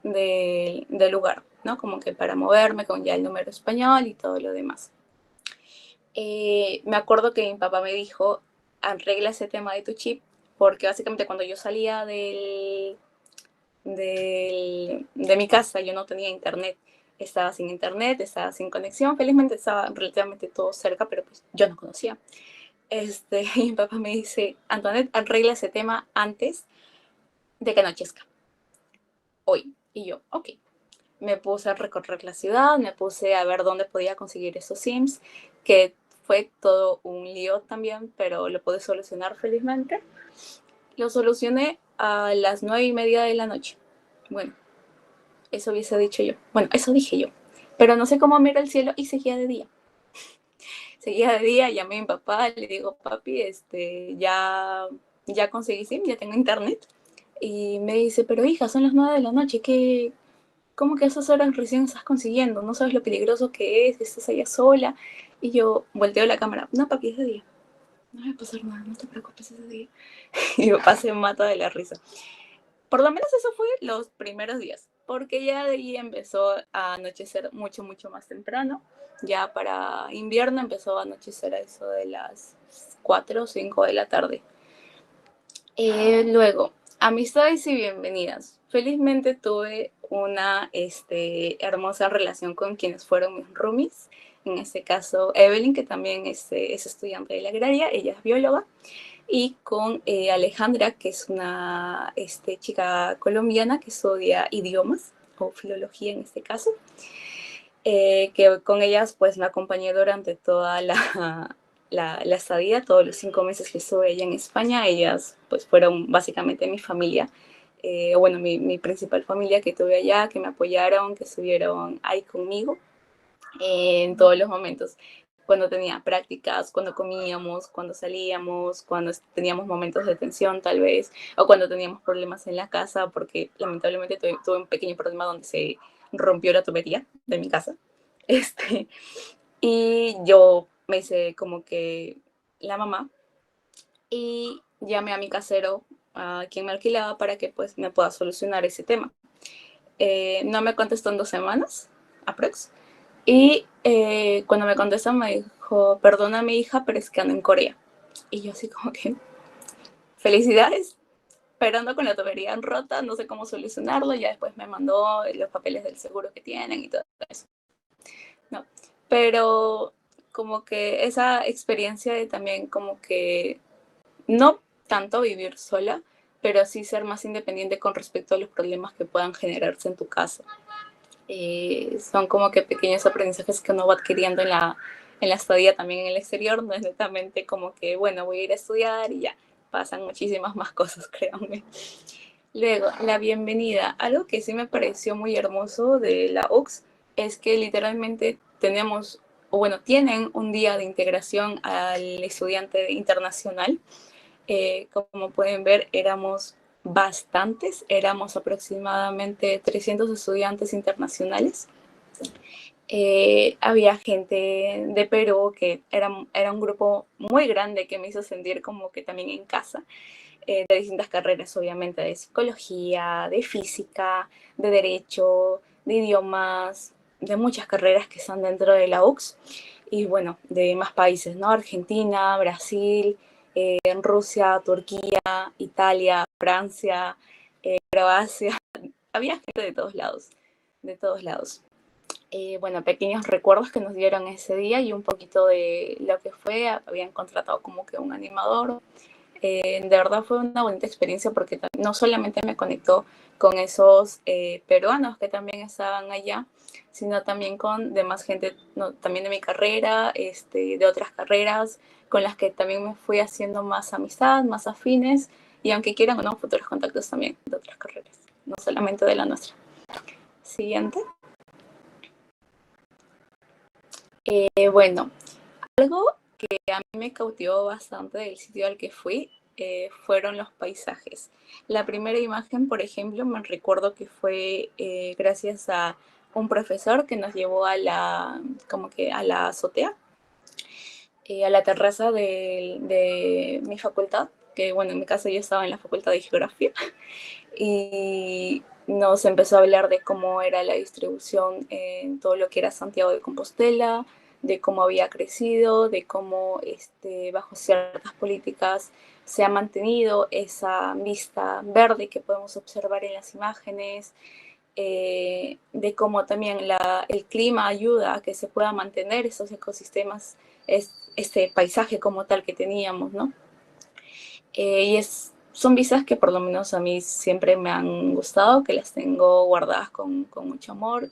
del lugar, ¿no? Como que para moverme con ya el número español y todo lo demás. Me acuerdo que mi papá me dijo, arregla ese tema de tu chip, porque básicamente cuando yo salía de mi casa yo no tenía internet. Estaba sin internet, estaba sin conexión. Felizmente estaba relativamente todo cerca, pero pues yo no conocía. Y mi papá me dice, Antoinette, arregla ese tema antes de que anochezca, hoy. Y yo, ok. Me puse a recorrer la ciudad, me puse a ver dónde podía conseguir esos Sims, que fue todo un lío también, pero lo pude solucionar felizmente. Lo solucioné a las 9:30 de la noche. Bueno, eso hubiese dicho yo. Bueno, eso dije yo. Pero no sé cómo mira el cielo y seguía de día. Seguía de día, llamé a mi papá, le digo, papi, ya conseguí SIM, ya tengo internet. Y me dice, pero hija, son las 9 de la noche, ¿cómo que a esas horas recién estás consiguiendo? ¿No sabes lo peligroso que es? Estás allá sola. Y yo volteo la cámara. No, papi, es de día. No va a pasar nada, no te preocupes, es de día. Y mi papá se mata de la risa. Por lo menos eso fue los primeros días, porque ya de ahí empezó a anochecer mucho, mucho más temprano. Ya para invierno empezó a anochecer a eso de las 4 o 5 de la tarde. Luego, amistades y bienvenidas. Felizmente tuve una hermosa relación con quienes fueron mis roomies. En este caso, Evelyn, que también es estudiante de la agraria, ella es bióloga, y con Alejandra, que es una chica colombiana que estudia idiomas o filología en este caso, que con ellas pues me acompañé durante toda la estadía, todos los 5 meses que estuve allá en España. Ellas pues fueron básicamente mi familia, bueno, mi principal familia que tuve allá, que me apoyaron, que estuvieron ahí conmigo en todos los momentos. Cuando tenía prácticas, cuando comíamos, cuando salíamos, cuando teníamos momentos de tensión tal vez, o cuando teníamos problemas en la casa, porque lamentablemente tuve un pequeño problema donde se rompió la tubería de mi casa. Y yo me hice como que la mamá y llamé a mi casero, a quien me alquilaba, para que pues me pueda solucionar ese tema. No me contestó en 2 semanas, aprox. Y cuando me contestó me dijo, perdona mi hija, pero es que ando en Corea. Y yo así como que, felicidades, pero ando con la tubería rota, no sé cómo solucionarlo. Ya después me mandó los papeles del seguro que tienen y todo eso. No, pero como que esa experiencia de también como que no tanto vivir sola, pero sí ser más independiente con respecto a los problemas que puedan generarse en tu casa. Son como que pequeños aprendizajes que uno va adquiriendo en la estadía también en el exterior. No es netamente como que, bueno, voy a ir a estudiar y ya, pasan muchísimas más cosas, créanme. Luego, la bienvenida. Algo que sí me pareció muy hermoso de la UX es que literalmente tenemos, o bueno, tienen un día de integración al estudiante internacional. Como pueden ver, éramos bastantes, éramos aproximadamente 300 estudiantes internacionales. Había gente de Perú, que era un grupo muy grande que me hizo sentir como que también en casa, de distintas carreras, obviamente, de psicología, de física, de derecho, de idiomas, de muchas carreras que están dentro de la UX, y bueno, de más países, ¿no? Argentina, Brasil, en Rusia, Turquía, Italia, Francia, Croacia. Había gente de todos lados, de todos lados. Bueno, pequeños recuerdos que nos dieron ese día y un poquito de lo que fue. Habían contratado como que un animador. De verdad fue una bonita experiencia porque no solamente me conectó con esos peruanos que también estaban allá, sino también con demás gente, no, también de mi carrera, de otras carreras, con las que también me fui haciendo más amistad, más afines, y aunque quieran o no, futuros contactos también de otras carreras, no solamente de la nuestra. Siguiente. Bueno, algo que a mí me cautivó bastante del sitio al que fui fueron los paisajes. La primera imagen, por ejemplo, me recuerdo que fue gracias a un profesor que nos llevó como que a la azotea, a la terraza de mi facultad, que bueno, en mi caso yo estaba en la facultad de geografía, y nos empezó a hablar de cómo era la distribución en todo lo que era Santiago de Compostela, de cómo había crecido, de cómo bajo ciertas políticas se ha mantenido esa vista verde que podemos observar en las imágenes, de cómo también el clima ayuda a que se pueda mantener esos ecosistemas, este paisaje como tal que teníamos, ¿no? Son vistas que por lo menos a mí siempre me han gustado, que las tengo guardadas con mucho amor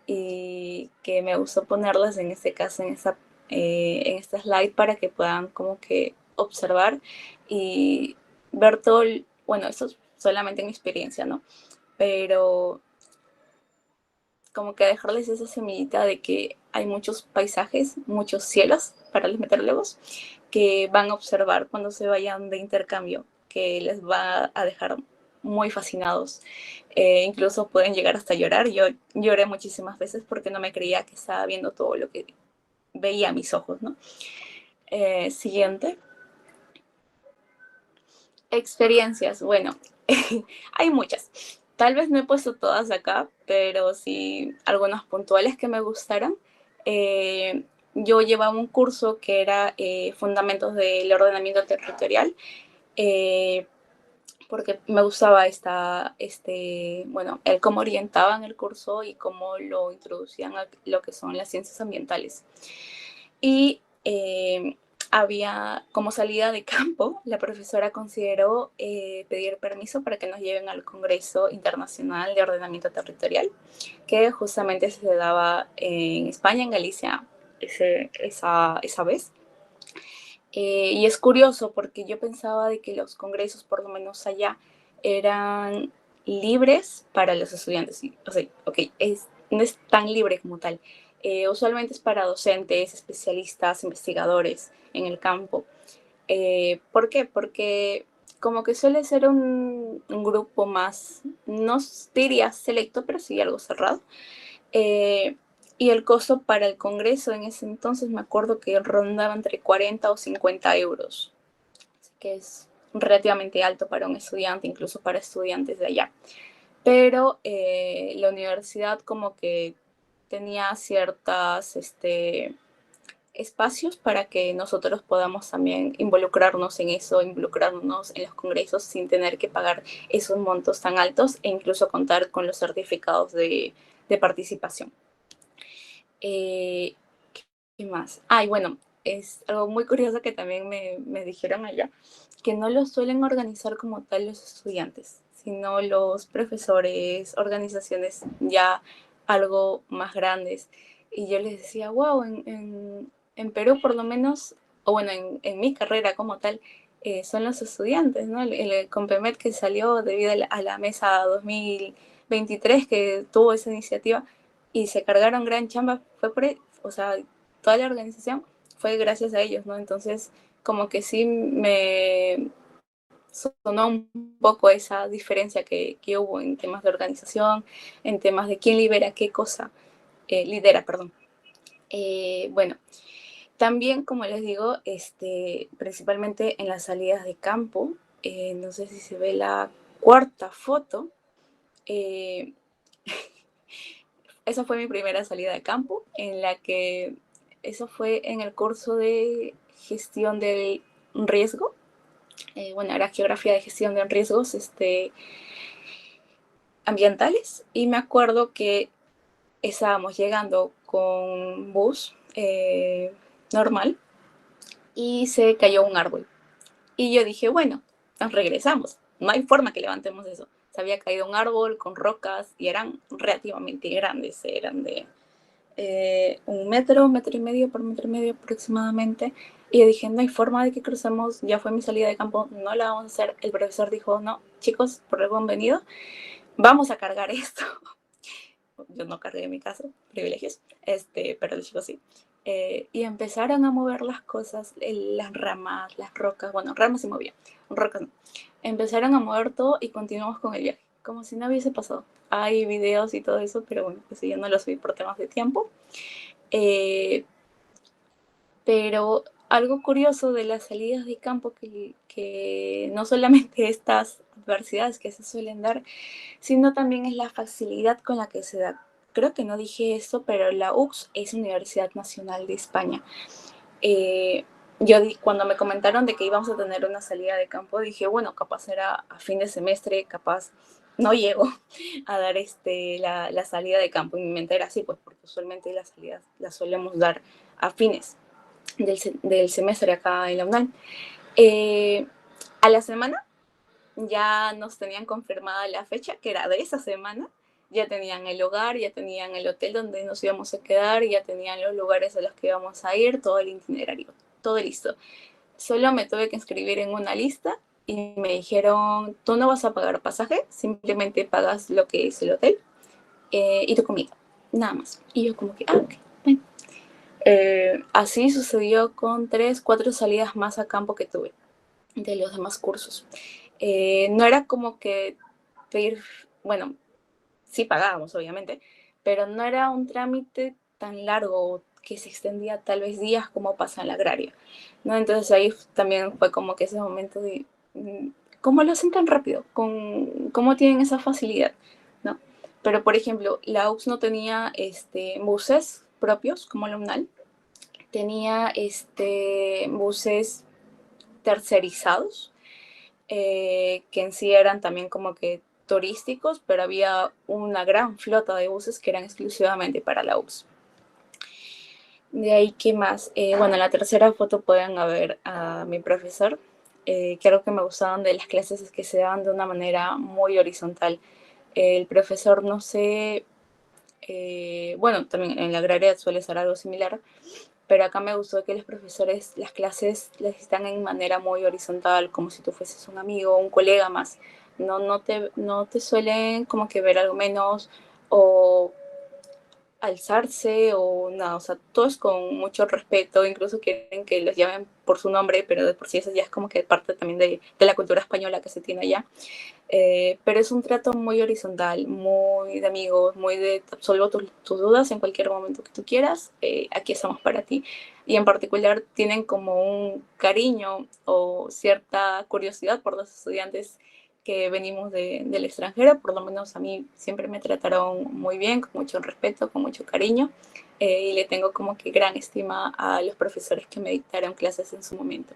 y que me gustó ponerlas en este caso en esta slide para que puedan como que observar y ver todo, bueno, eso es solamente mi experiencia, ¿no? Pero como que dejarles esa semillita de que hay muchos paisajes, muchos cielos para los meteorólogos que van a observar cuando se vayan de intercambio, que les va a dejar muy fascinados. Incluso pueden llegar hasta llorar. Yo lloré muchísimas veces porque no me creía que estaba viendo todo lo que veía a mis ojos, ¿no? Siguiente. Experiencias. Bueno, hay muchas. Tal vez no he puesto todas acá, pero sí algunas puntuales que me gustaron. Yo llevaba un curso que era Fundamentos del Ordenamiento Territorial, eh, porque me gustaba bueno, el cómo orientaban el curso y cómo lo introducían a lo que son las ciencias ambientales. Y había, como salida de campo, la profesora consideró pedir permiso para que nos lleven al Congreso Internacional de Ordenamiento Territorial, que justamente se daba en España, en Galicia, esa vez. Y es curioso porque yo pensaba de que los congresos, por lo menos allá, eran libres para los estudiantes. O sea, ok, no es tan libre como tal. Usualmente es para docentes, especialistas, investigadores en el campo. ¿Por qué? Porque como que suele ser un grupo más, no diría selecto, pero sí algo cerrado. Eh, y el costo para el Congreso en ese entonces me acuerdo que rondaba entre 40 o 50 euros, así que es relativamente alto para un estudiante, incluso para estudiantes de allá. Pero la universidad como que tenía ciertas espacios para que nosotros podamos también involucrarnos en eso, involucrarnos en los congresos sin tener que pagar esos montos tan altos e incluso contar con los certificados de participación. Eh, ¿Qué más? Ay, bueno, es algo muy curioso que también me dijeron allá, que no lo suelen organizar como tal los estudiantes, sino los profesores, organizaciones ya algo más grandes. Y yo les decía, wow, en Perú por lo menos, o bueno, en mi carrera como tal, son los estudiantes, ¿no? El Compemet que salió debido a la mesa 2023 que tuvo esa iniciativa y se cargaron gran chamba, fue por, o sea, toda la organización fue gracias a ellos, ¿no? Entonces, como que sí me sonó un poco esa diferencia que hubo en temas de organización, en temas de quién libera qué cosa, lidera, perdón. Bueno, también, como les digo, principalmente en las salidas de campo, no sé si se ve la cuarta foto, eh, esa fue mi primera salida de campo, en la que eso fue en el curso de gestión del riesgo. Bueno, era geografía de gestión de riesgos ambientales. Y me acuerdo que estábamos llegando con bus normal y se cayó un árbol. Y yo dije, bueno, nos regresamos. No hay forma que levantemos eso. Se había caído un árbol con rocas y eran relativamente grandes, eran de un metro y medio por metro y medio aproximadamente. Y yo dije, no hay forma de que crucemos, ya fue mi salida de campo, no la vamos a hacer. El profesor dijo, no, chicos, por algo han venido, vamos a cargar esto. Yo no cargué en mi caso, privilegios, pero los chicos sí. Y empezaron a mover las cosas, las ramas, las rocas, bueno, ramas se movían, rocas no. Empezaron a mover todo y continuamos con el viaje, como si no hubiese pasado. Hay videos y todo eso, pero bueno, pues yo no los vi por temas de tiempo. Pero algo curioso de las salidas de campo que no solamente estas adversidades que se suelen dar, sino también es la facilidad con la que se da. Creo que no dije esto, pero la UCS es Universidad Nacional de España. Eh, cuando me comentaron de que íbamos a tener una salida de campo, dije, bueno, capaz era a fin de semestre, capaz no llego a dar la salida de campo. Y mi mente era así, pues porque usualmente las salidas las solemos dar a fines del semestre acá en la UNAM. A la semana ya nos tenían confirmada la fecha, que era de esa semana. Ya tenían el hogar, ya tenían el hotel donde nos íbamos a quedar, ya tenían los lugares a los que íbamos a ir, todo el itinerario, todo listo. Solo me tuve que inscribir en una lista y me dijeron, tú no vas a pagar pasaje, simplemente pagas lo que es el hotel y tu comida, nada más. Y yo como que, ok, bueno. Así sucedió con 3, 4 salidas más a campo que tuve de los demás cursos. No era como que pedir, bueno, sí pagábamos obviamente, pero no era un trámite tan largo que se extendía tal vez días como pasa en la agraria, ¿no? Entonces ahí también fue como que ese momento de cómo lo hacen tan rápido, cómo tienen esa facilidad, ¿no? Pero por ejemplo, la UX no tenía buses propios como la UNAL, tenía buses tercerizados, que en sí eran también como que turísticos, pero había una gran flota de buses que eran exclusivamente para la UPS. De ahí, ¿qué más? Bueno, en la tercera foto pueden ver a mi profesor, que algo que me gustaban de las clases es que se daban de una manera muy horizontal. El profesor, no sé, bueno, también en la agraria suele ser algo similar, pero acá me gustó que los profesores, las clases las están en manera muy horizontal, como si tú fueses un amigo, un colega más. No te suelen como que ver algo menos o alzarse o nada, o sea, todo es con mucho respeto, incluso quieren que los llamen por su nombre, pero de por sí eso ya es como que parte también de la cultura española que se tiene allá. Pero es un trato muy horizontal, muy de amigos, muy de absolvo tus dudas en cualquier momento que tú quieras, aquí estamos para ti. Y en particular tienen como un cariño o cierta curiosidad por los estudiantes que venimos del extranjero, por lo menos a mí siempre me trataron muy bien, con mucho respeto, con mucho cariño, y le tengo como que gran estima a los profesores que me dictaron clases en su momento.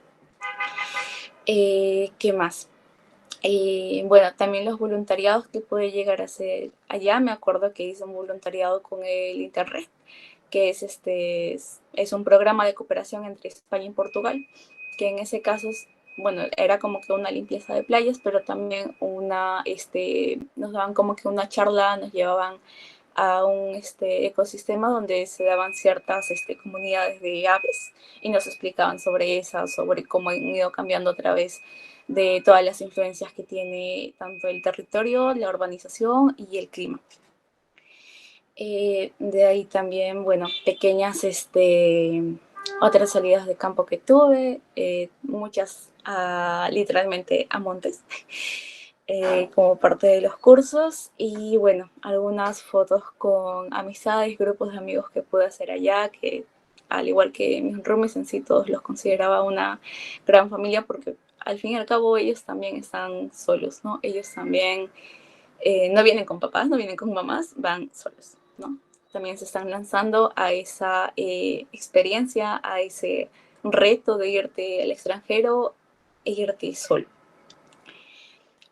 ¿Qué más? Bueno, también los voluntariados que puede llegar a hacer allá. Me acuerdo que hice un voluntariado con el Interreg, que es un programa de cooperación entre España y Portugal, que en ese caso bueno, era como que una limpieza de playas, pero también nos daban como que una charla, nos llevaban a un ecosistema donde se daban ciertas comunidades de aves y nos explicaban sobre esas, sobre cómo han ido cambiando a través de todas las influencias que tiene tanto el territorio, la urbanización y el clima. De ahí también, bueno, pequeñas otras salidas de campo que tuve, muchas literalmente a montes, como parte de los cursos y bueno, algunas fotos con amistades, grupos de amigos que pude hacer allá, que al igual que mis roomies en sí, todos los consideraba una gran familia porque al fin y al cabo ellos también están solos, ¿no? Ellos también no vienen con papás, no vienen con mamás, van solos, ¿no? También se están lanzando a esa experiencia, a ese reto de irte al extranjero e irte solo.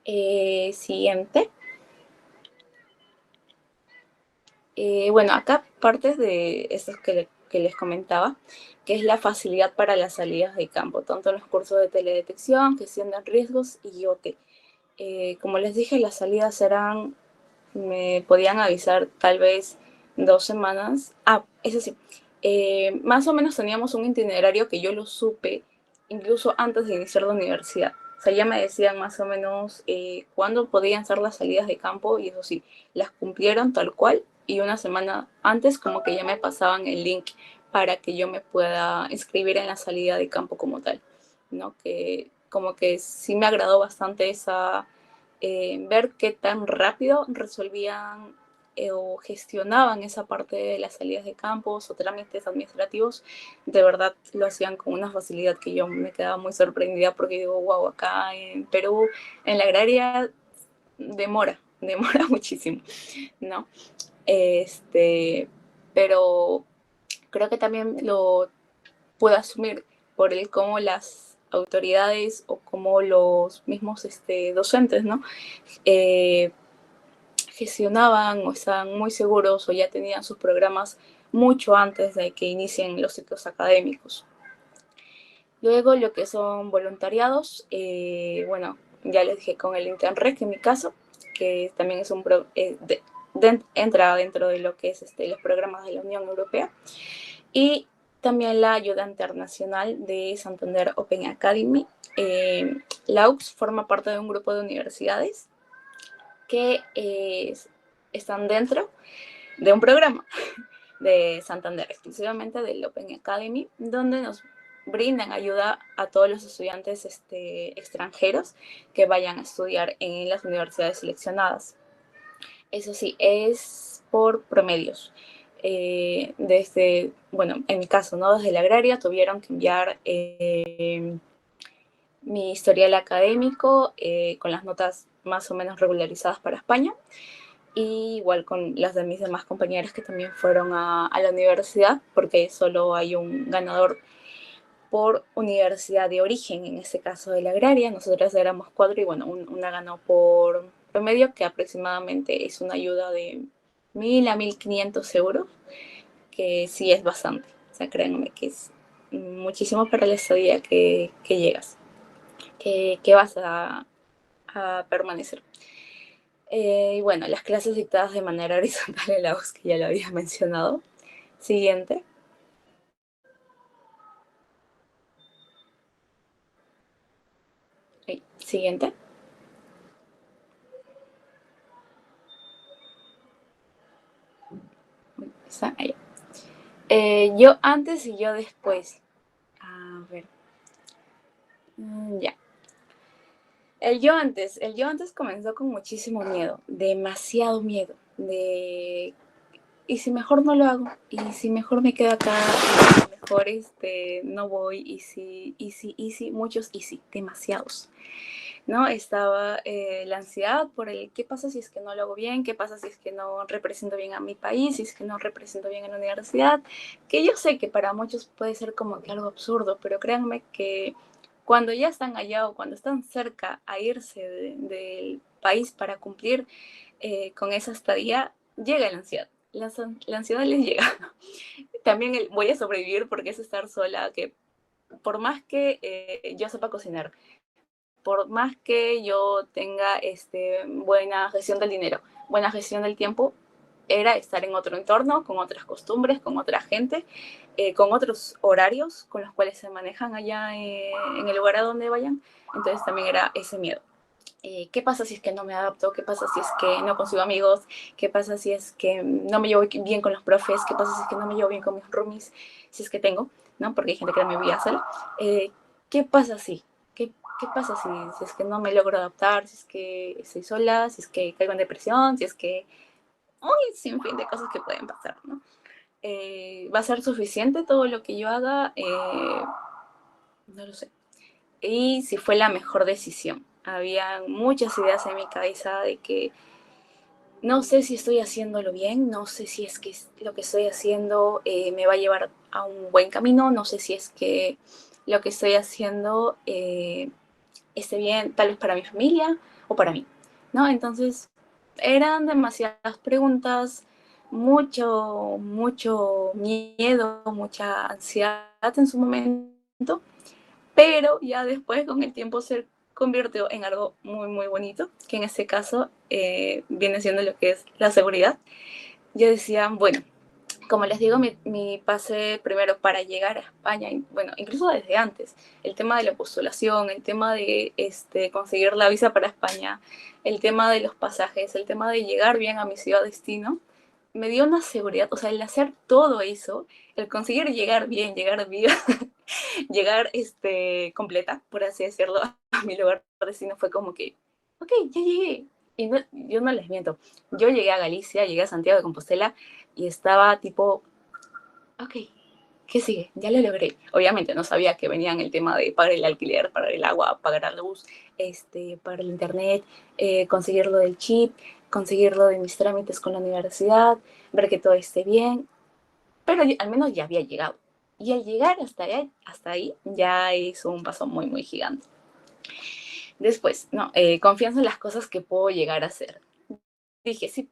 Siguiente. Bueno, acá partes de estos que les comentaba, que es la facilidad para las salidas de campo, tanto en los cursos de teledetección, gestión de riesgos y IoT. Como les dije, las salidas me podían avisar tal vez 2 semanas. Eso sí, más o menos teníamos un itinerario que yo lo supe incluso antes de iniciar la universidad. O sea, ya me decían más o menos cuándo podían ser las salidas de campo y eso sí, las cumplieron tal cual y una semana antes como que ya me pasaban el link para que yo me pueda inscribir en la salida de campo como tal, ¿no? Que como que sí me agradó bastante ver qué tan rápido resolvían o gestionaban esa parte de las salidas de campos o trámites administrativos, de verdad lo hacían con una facilidad que yo me quedaba muy sorprendida porque digo, wow, acá en Perú, en la agraria, demora muchísimo, ¿no? Pero creo que también lo puedo asumir por el cómo las autoridades o como los mismos docentes, ¿no? Eh, gestionaban o estaban muy seguros o ya tenían sus programas mucho antes de que inicien los ciclos académicos. Luego lo que son voluntariados, bueno, ya les dije con el Interreg en mi caso, que también es entra dentro de lo que es los programas de la Unión Europea, y también la ayuda internacional de Santander Open Academy. La UX forma parte de un grupo de universidades que están dentro de un programa de Santander, exclusivamente del Open Academy, donde nos brindan ayuda a todos los estudiantes extranjeros que vayan a estudiar en las universidades seleccionadas. Eso sí, es por promedios. Bueno, en mi caso, ¿no? Desde la agraria tuvieron que enviar mi historial académico con las notas más o menos regularizadas para España, y igual con las de mis demás compañeras que también fueron a la universidad, porque solo hay un ganador por universidad de origen, en este caso de la agraria. Nosotras éramos 4 y bueno, una ganó por promedio, que aproximadamente es una ayuda de 1.000 a 1.500 euros, que sí es bastante. O sea, créanme que es muchísimo para la estadía que llegas, que vas a permanecer. Y bueno, las clases dictadas de manera horizontal en la voz, que ya lo había mencionado. Siguiente. Siguiente. Está ahí. Yo antes y yo después. A ver. Ya. El yo antes comenzó con muchísimo miedo, demasiado miedo, ¿y si mejor no lo hago? ¿Y si mejor me quedo acá? ¿Y si mejor no voy? ¿Y si, muchos y sí, demasiados, ¿no? Estaba la ansiedad por el qué pasa si es que no lo hago bien, qué pasa si es que no represento bien a mi país, si es que no represento bien a la universidad, que yo sé que para muchos puede ser como que algo absurdo, pero créanme que cuando ya están allá o cuando están cerca a irse del país para cumplir con esa estadía, llega la ansiedad. La ansiedad les llega. También voy a sobrevivir porque es estar sola, que por más que yo sepa cocinar, por más que yo tenga buena gestión del dinero, buena gestión del tiempo, era estar en otro entorno, con otras costumbres, con otra gente, con otros horarios con los cuales se manejan allá en el lugar a donde vayan. Entonces también era ese miedo. ¿Qué pasa si es que no me adapto? ¿Qué pasa si es que no consigo amigos? ¿Qué pasa si es que no me llevo bien con los profes? ¿Qué pasa si es que no me llevo bien con mis roomies? Si es que tengo, ¿no? Porque hay gente que no me vía sola. ¿Qué pasa si? ¿Qué pasa si es que no me logro adaptar? Si es que estoy sola, si es que caigo en depresión, si es que... Un sinfín de cosas que pueden pasar, ¿no? ¿Va a ser suficiente todo lo que yo haga? No lo sé. Y si fue la mejor decisión. Había muchas ideas en mi cabeza de que no sé si estoy haciéndolo bien, no sé si es que lo que estoy haciendo me va a llevar a un buen camino, no sé si es que lo que estoy haciendo esté bien tal vez para mi familia o para mí, ¿no? Entonces eran demasiadas preguntas, mucho miedo, mucha ansiedad en su momento, pero ya después con el tiempo se convirtió en algo muy bonito, que en este caso viene siendo lo que es la seguridad. Yo decía, bueno, como les digo, mi pase primero para llegar a España, bueno, incluso desde antes, el tema de la postulación, el tema de conseguir la visa para España, el tema de los pasajes, el tema de llegar bien a mi ciudad destino, me dio una seguridad, o sea, el hacer todo eso, el conseguir llegar bien, llegar viva, llegar completa, por así decirlo, a mi lugar de destino fue como que, ok, ya llegué. Y no, yo no les miento, yo llegué a Galicia, llegué a Santiago de Compostela y estaba tipo, ok, ¿qué sigue? Ya lo logré. Obviamente no sabía que venían el tema de pagar el alquiler, pagar el agua, pagar la luz, pagar el internet, conseguir lo del chip, conseguir lo de mis trámites con la universidad, ver que todo esté bien, pero al menos ya había llegado. Y al llegar hasta ahí ya es un paso muy, muy gigante. Después, no, confianza en las cosas que puedo llegar a hacer. Dije, si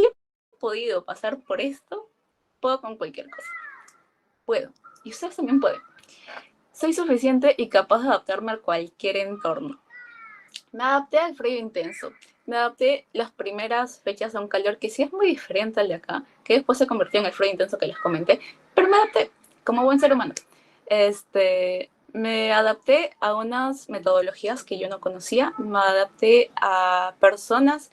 he podido pasar por esto, puedo con cualquier cosa. Puedo. Y ustedes también pueden. Soy suficiente y capaz de adaptarme a cualquier entorno. Me adapté al frío intenso. Me adapté las primeras fechas a un calor que sí es muy diferente al de acá, que después se convirtió en el frío intenso que les comenté, pero me adapté como buen ser humano. Me adapté a unas metodologías que yo no conocía, me adapté a personas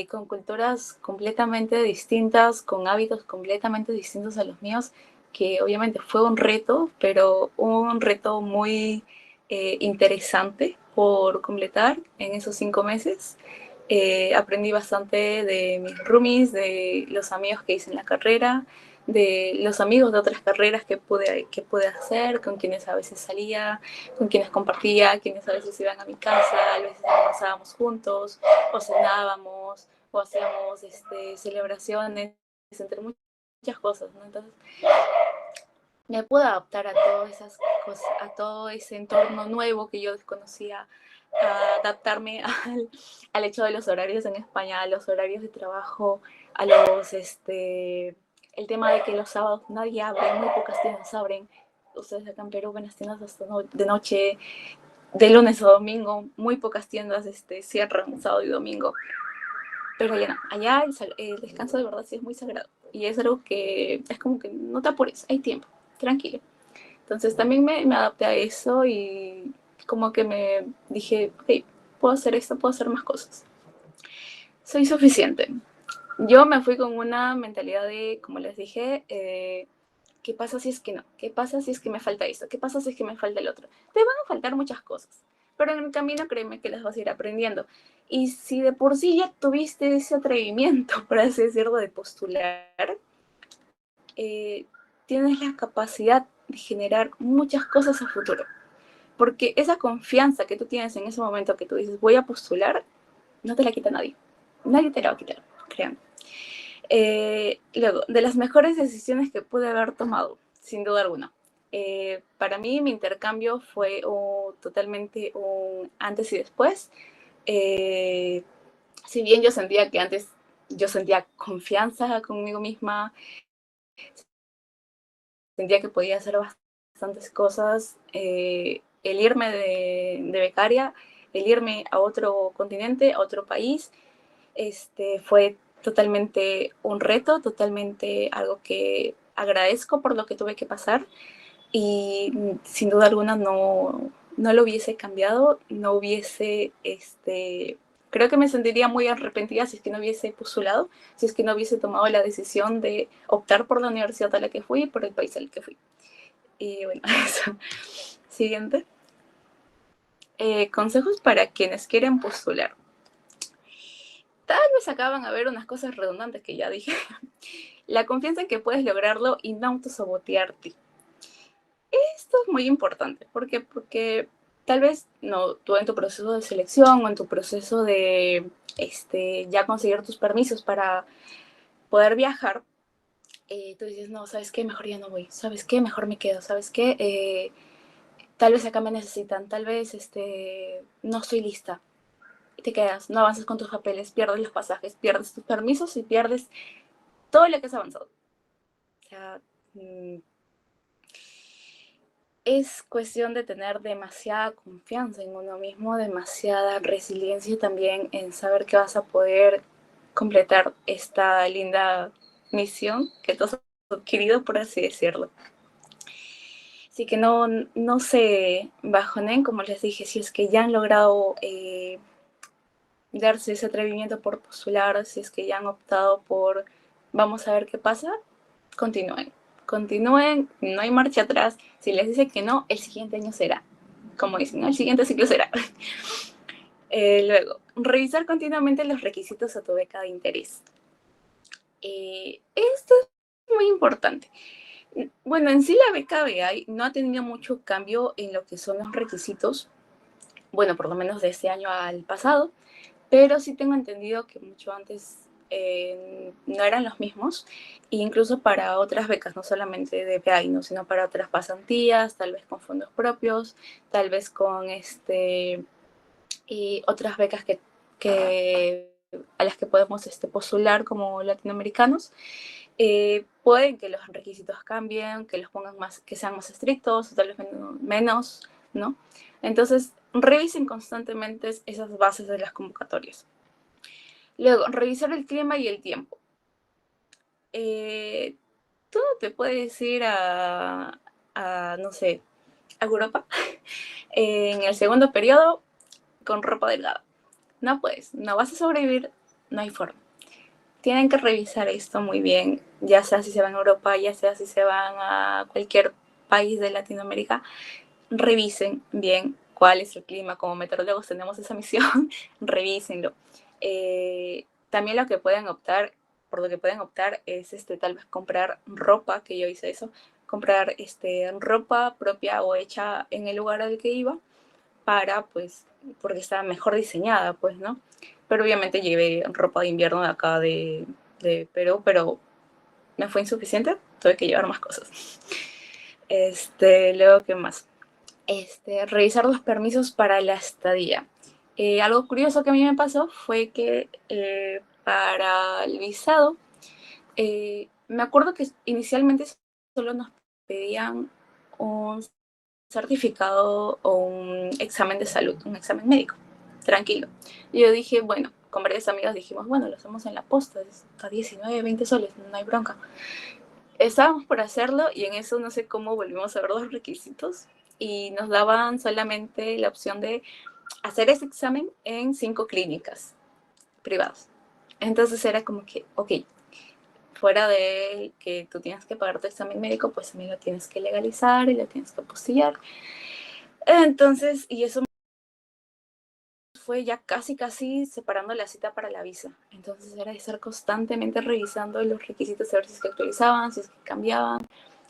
con culturas completamente distintas, con hábitos completamente distintos a los míos, que obviamente fue un reto, pero un reto muy interesante por completar en esos 5 meses. Aprendí bastante de mis roomies, de los amigos que hice en la carrera, de los amigos de otras carreras que pude hacer, con quienes a veces salía, con quienes compartía, quienes a veces iban a mi casa, a veces almorzábamos juntos, o cenábamos, o hacíamos celebraciones, entre muchas cosas, ¿no? Entonces, me pude adaptar a todas esas cosas, a todo ese entorno nuevo que yo desconocía, a adaptarme al hecho de los horarios en España, a los horarios de trabajo, a el tema de que los sábados nadie abre, muy pocas tiendas abren. Ustedes acá en Perú ven las tiendas hasta de noche, de lunes a domingo, muy pocas tiendas cierran sábado y domingo. Pero allá no, allá el descanso de verdad sí es muy sagrado. Y es algo que es como que no te apures, hay tiempo, tranquilo. Entonces también me adapté a eso y como que me dije, ok, puedo hacer esto, puedo hacer más cosas. Soy suficiente. Yo me fui con una mentalidad de, como les dije, ¿qué pasa si es que no? ¿Qué pasa si es que me falta esto? ¿Qué pasa si es que me falta el otro? Te van a faltar muchas cosas, pero en el camino créeme que las vas a ir aprendiendo. Y si de por sí ya tuviste ese atrevimiento, por así decirlo, de postular, tienes la capacidad de generar muchas cosas a futuro. Porque esa confianza que tú tienes en ese momento que tú dices, voy a postular, no te la quita nadie. Nadie te la va a quitar, créanme. Luego, de las mejores decisiones que pude haber tomado, sin duda alguna. Para mí, mi intercambio fue totalmente un antes y después. Si bien yo sentía que antes yo sentía confianza conmigo misma, sentía que podía hacer bastantes cosas, el irme de becaria, el irme a otro continente, a otro país, fue totalmente un reto, totalmente algo que agradezco por lo que tuve que pasar y sin duda alguna no lo hubiese cambiado, no hubiese, creo que me sentiría muy arrepentida si es que no hubiese postulado, si es que no hubiese tomado la decisión de optar por la universidad a la que fui y por el país al que fui. Y bueno, eso. Siguiente. Consejos para quienes quieren postular. Tal vez acaban a ver unas cosas redundantes que ya dije. La confianza en que puedes lograrlo y no autosabotearte. Esto es muy importante. ¿Por qué? Porque tal vez no, tú en tu proceso de selección o en tu proceso de ya conseguir tus permisos para poder viajar, tú dices, no, ¿sabes qué? Mejor ya no voy. ¿Sabes qué? Mejor me quedo. ¿Sabes qué? Tal vez acá me necesitan. Tal vez no estoy lista. Y te quedas, no avanzas con tus papeles, pierdes los pasajes, pierdes tus permisos y pierdes todo lo que has avanzado. O sea, es cuestión de tener demasiada confianza en uno mismo, demasiada resiliencia también en saber que vas a poder completar esta linda misión que tú has adquirido, por así decirlo. Así que no se bajonen, como les dije, si es que ya han logrado darse ese atrevimiento por postular, si es que ya han optado por vamos a ver qué pasa, continúen. Continúen, no hay marcha atrás. Si les dicen que no, el siguiente año será. Como dicen, ¿no? El siguiente ciclo será. Luego, revisar continuamente los requisitos a tu beca de interés. Esto es muy importante. Bueno, en sí la beca BI no ha tenido mucho cambio en lo que son los requisitos, bueno, por lo menos de este año al pasado, pero sí tengo entendido que mucho antes no eran los mismos, e incluso para otras becas, no solamente de BI, ¿no? Sino para otras pasantías, tal vez con fondos propios, tal vez con y otras becas a las que podemos postular como latinoamericanos. Pueden que los requisitos cambien, que los pongan más, que sean más estrictos, o tal vez menos, ¿no? Entonces, revisen constantemente esas bases de las convocatorias. Luego, revisar el clima y el tiempo. Tú no te puedes ir no sé, a Europa en el segundo periodo con ropa delgada. No puedes, no vas a sobrevivir, no hay forma. Tienen que revisar esto muy bien, ya sea si se van a Europa, ya sea si se van a cualquier país de Latinoamérica, revisen bien cuál es el clima. Como meteorólogos tenemos esa misión, revísenlo. También por lo que pueden optar es tal vez comprar ropa, que yo hice eso, comprar ropa propia o hecha en el lugar al que iba, pues, porque estaba mejor diseñada, pues, ¿no? Pero obviamente llevé ropa de invierno de acá de Perú, pero me fue insuficiente, tuve que llevar más cosas. Luego, ¿qué más? Revisar los permisos para la estadía. Algo curioso que a mí me pasó fue que para el visado, me acuerdo que inicialmente solo nos pedían un certificado o un examen de salud, un examen médico, tranquilo. Y yo dije, bueno, con varias amigas dijimos, bueno, lo hacemos en la posta, está 19, 20 soles, no hay bronca. Estábamos por hacerlo y en eso no sé cómo volvimos a ver los requisitos y nos daban solamente la opción de hacer ese examen en 5 clínicas privadas. Entonces era como que, ok, fuera de que tú tienes que pagar tu examen médico, pues también lo tienes que legalizar y lo tienes que apostillar. Entonces, y eso fue ya casi separando la cita para la visa. Entonces era estar constantemente revisando los requisitos, a ver si es que actualizaban, si es que cambiaban,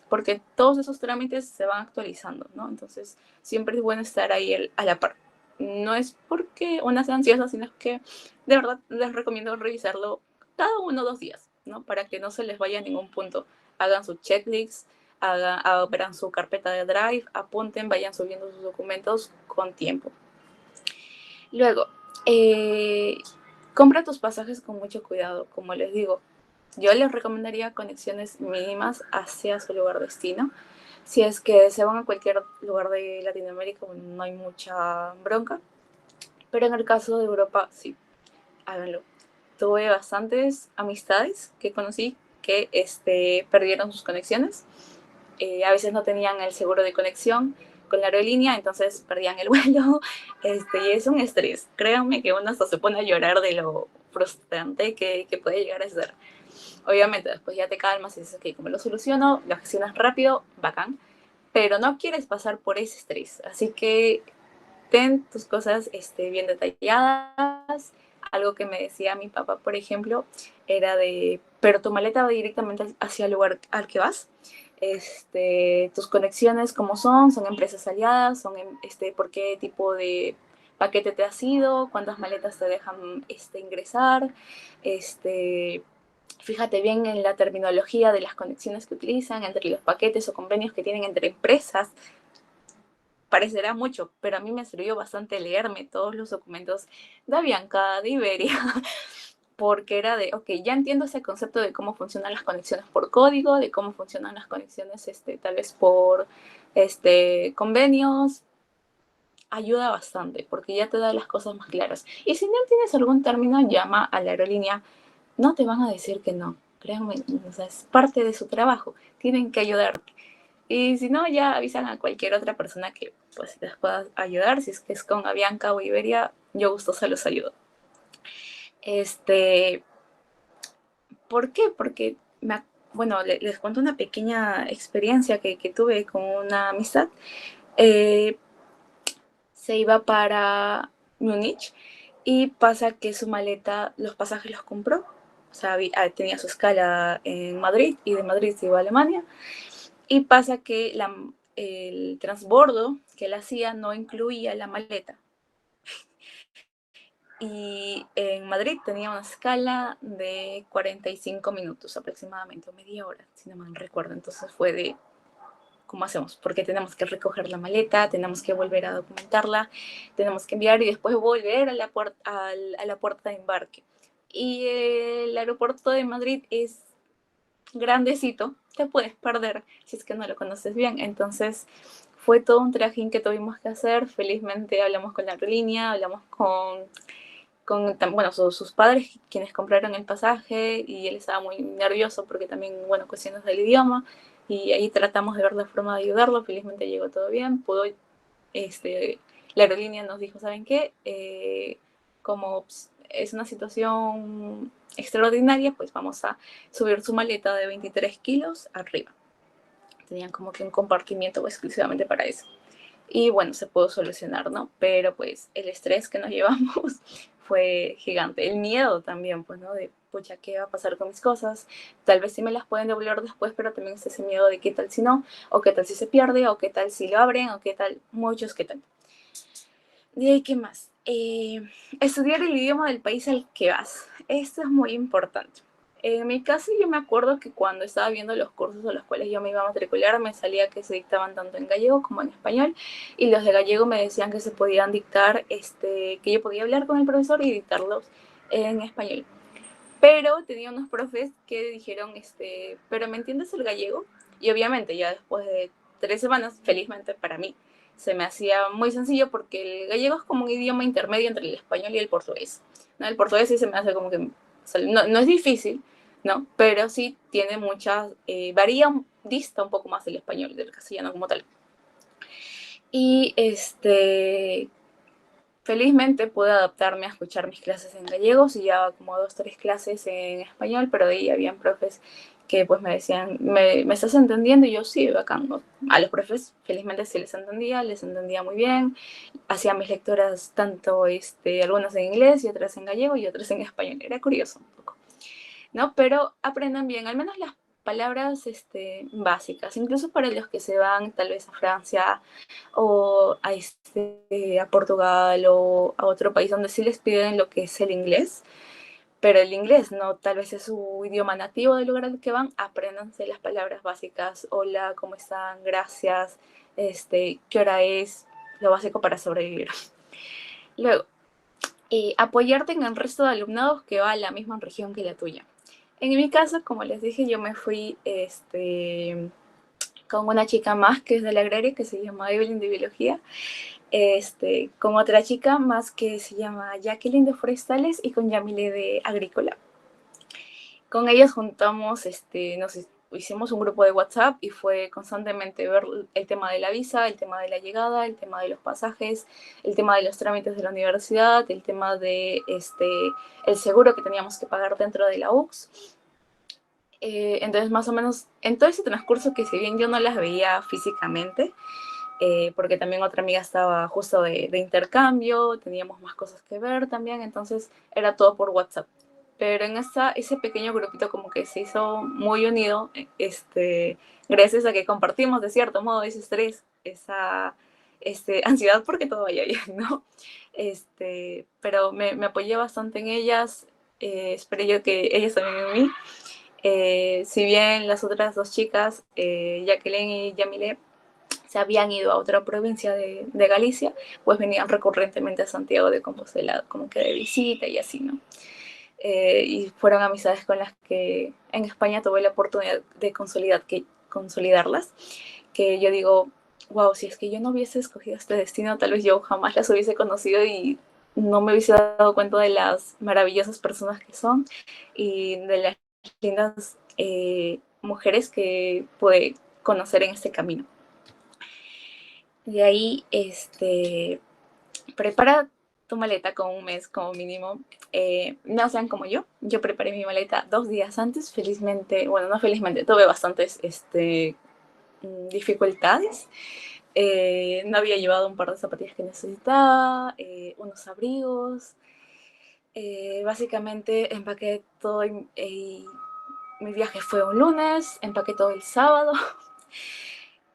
porque todos esos trámites se van actualizando, ¿no? Entonces siempre es bueno estar ahí a la par. No es porque una sea ansiosa, sino que de verdad les recomiendo revisarlo cada 1 o 2 días, ¿no? Para que no se les vaya a ningún punto. Hagan su checklist, abran su carpeta de Drive, apunten, vayan subiendo sus documentos con tiempo. Luego, compra tus pasajes con mucho cuidado, como les digo. Yo les recomendaría conexiones mínimas hacia su lugar destino. Si es que se van a cualquier lugar de Latinoamérica, no hay mucha bronca. Pero en el caso de Europa, sí, háganlo. Tuve bastantes amistades que conocí que perdieron sus conexiones. A veces no tenían el seguro de conexión con la aerolínea, entonces perdían el vuelo, y es un estrés. Créanme que uno hasta se pone a llorar de lo frustrante que puede llegar a ser. Obviamente, después ya te calmas y dices, ok, como lo soluciono, lo gestionas rápido, bacán, pero no quieres pasar por ese estrés. Así que ten tus cosas bien detalladas. Algo que me decía mi papá, por ejemplo, era pero tu maleta va directamente hacia el lugar al que vas. Tus conexiones, cómo son empresas aliadas, por qué tipo de paquete te has ido, cuántas maletas te dejan ingresar, fíjate bien en la terminología de las conexiones que utilizan, entre los paquetes o convenios que tienen entre empresas. Parecerá mucho, pero a mí me sirvió bastante leerme todos los documentos de Avianca, de Iberia, porque era ok, ya entiendo ese concepto de cómo funcionan las conexiones por código, de cómo funcionan las conexiones tal vez por convenios. Ayuda bastante, porque ya te da las cosas más claras. Y si no tienes algún término, llama a la aerolínea. No te van a decir que no, créanme, o sea, es parte de su trabajo, tienen que ayudarte. Y si no, ya avisan a cualquier otra persona que pues les pueda ayudar. Si es que es con Avianca o Iberia, yo gustosa los ayudo. ¿Por qué? Porque, bueno, les cuento una pequeña experiencia que tuve con una amistad. Se iba para Múnich, y pasa que su maleta, los pasajes los compró, o sea, tenía su escala en Madrid y de Madrid se iba a Alemania, y pasa que el transbordo que él hacía no incluía la maleta. Y en Madrid tenía una escala de 45 minutos aproximadamente, o media hora, si no mal recuerdo. Entonces fue de, ¿cómo hacemos? Porque tenemos que recoger la maleta, tenemos que volver a documentarla, tenemos que enviar y después volver a la puerta de embarque. Y el aeropuerto de Madrid es grandecito, te puedes perder si es que no lo conoces bien. Entonces fue todo un trajín que tuvimos que hacer. Felizmente hablamos con la aerolínea, hablamos con bueno, sus padres quienes compraron el pasaje, y él estaba muy nervioso porque también, bueno, cuestiones del idioma, y ahí tratamos de ver la forma de ayudarlo. Felizmente llegó todo bien, la aerolínea nos dijo, ¿saben qué? Como es una situación extraordinaria, pues vamos a subir su maleta de 23 kilos arriba. Tenían como que un compartimiento exclusivamente para eso. Y bueno, se pudo solucionar, ¿no? Pero pues el estrés que nos llevamos fue gigante. El miedo también, pues, ¿no? De, pucha, ¿qué va a pasar con mis cosas? Tal vez sí me las pueden devolver después, pero también es ese miedo de qué tal si no, o qué tal si se pierde, o qué tal si lo abren, o qué tal, muchos qué tal. De ahí, ¿qué más? Estudiar el idioma del país al que vas. Esto es muy importante. En mi caso, yo me acuerdo que cuando estaba viendo los cursos a los cuales yo me iba a matricular, me salía que se dictaban tanto en gallego como en español, y los de gallego me decían que se podían dictar, que yo podía hablar con el profesor y dictarlos en español. Pero tenía unos profes que dijeron, pero ¿me entiendes el gallego? Y obviamente ya después de 3 semanas, felizmente para mí, se me hacía muy sencillo, porque el gallego es como un idioma intermedio entre el español y el portugués, ¿no? El portugués sí se me hace como que, o sea, no es difícil, ¿no? Pero sí tiene muchas, dista un poco más del español, del castellano como tal. Y felizmente pude adaptarme a escuchar mis clases en gallegos, y ya como 2, 3 clases en español, pero de ahí habían profes que pues me decían, ¿me estás entendiendo? Y yo, sí, bacán, ¿no? A los profes felizmente sí les entendía muy bien. Hacía mis lecturas tanto, algunas en inglés y otras en gallego y otras en español. Era curioso un poco, ¿no? Pero aprendan bien, al menos las palabras básicas, incluso para los que se van tal vez a Francia o a Portugal o a otro país donde sí les piden lo que es el inglés, pero el inglés no tal vez es su idioma nativo del lugar al que van. Apréndanse las palabras básicas: hola, ¿cómo están? Gracias, ¿qué hora es? Lo básico para sobrevivir. Luego, apoyarte en el resto de alumnados que va a la misma región que la tuya. En mi caso, como les dije, yo me fui con una chica más que es de la agraria, que se llama Evelyn de biología, con otra chica más que se llama Jacqueline de forestales, y con Yamile de agrícola. Con ellas juntamos, hicimos un grupo de WhatsApp, y fue constantemente ver el tema de la visa, el tema de la llegada, el tema de los pasajes, el tema de los trámites de la universidad, el tema de el seguro que teníamos que pagar dentro de la UX. Entonces, más o menos, en todo ese transcurso, que si bien yo no las veía físicamente, porque también otra amiga estaba justo de intercambio, teníamos más cosas que ver también, entonces era todo por WhatsApp. Pero en ese pequeño grupito como que se hizo muy unido, gracias a que compartimos de cierto modo ese estrés, esa ansiedad porque todo vaya bien, ¿no? Pero me apoyé bastante en ellas, esperé yo que ellas también en mí. Si bien las otras dos chicas, Jacqueline y Yamile, se habían ido a otra provincia de Galicia, pues venían recurrentemente a Santiago de Compostela como que de visita y así, ¿no? Y fueron amistades con las que en España tuve la oportunidad de consolidarlas, que yo digo, wow, si es que yo no hubiese escogido este destino, tal vez yo jamás las hubiese conocido y no me hubiese dado cuenta de las maravillosas personas que son, y de las lindas mujeres que pude conocer en este camino. De ahí, prepara tu maleta con un mes como mínimo. No sean como yo preparé mi maleta 2 días antes. Felizmente, bueno, no felizmente, tuve bastantes dificultades, No había llevado un par de zapatillas que necesitaba, unos abrigos. Básicamente empaqué todo mi viaje fue un lunes, empaqué todo el sábado.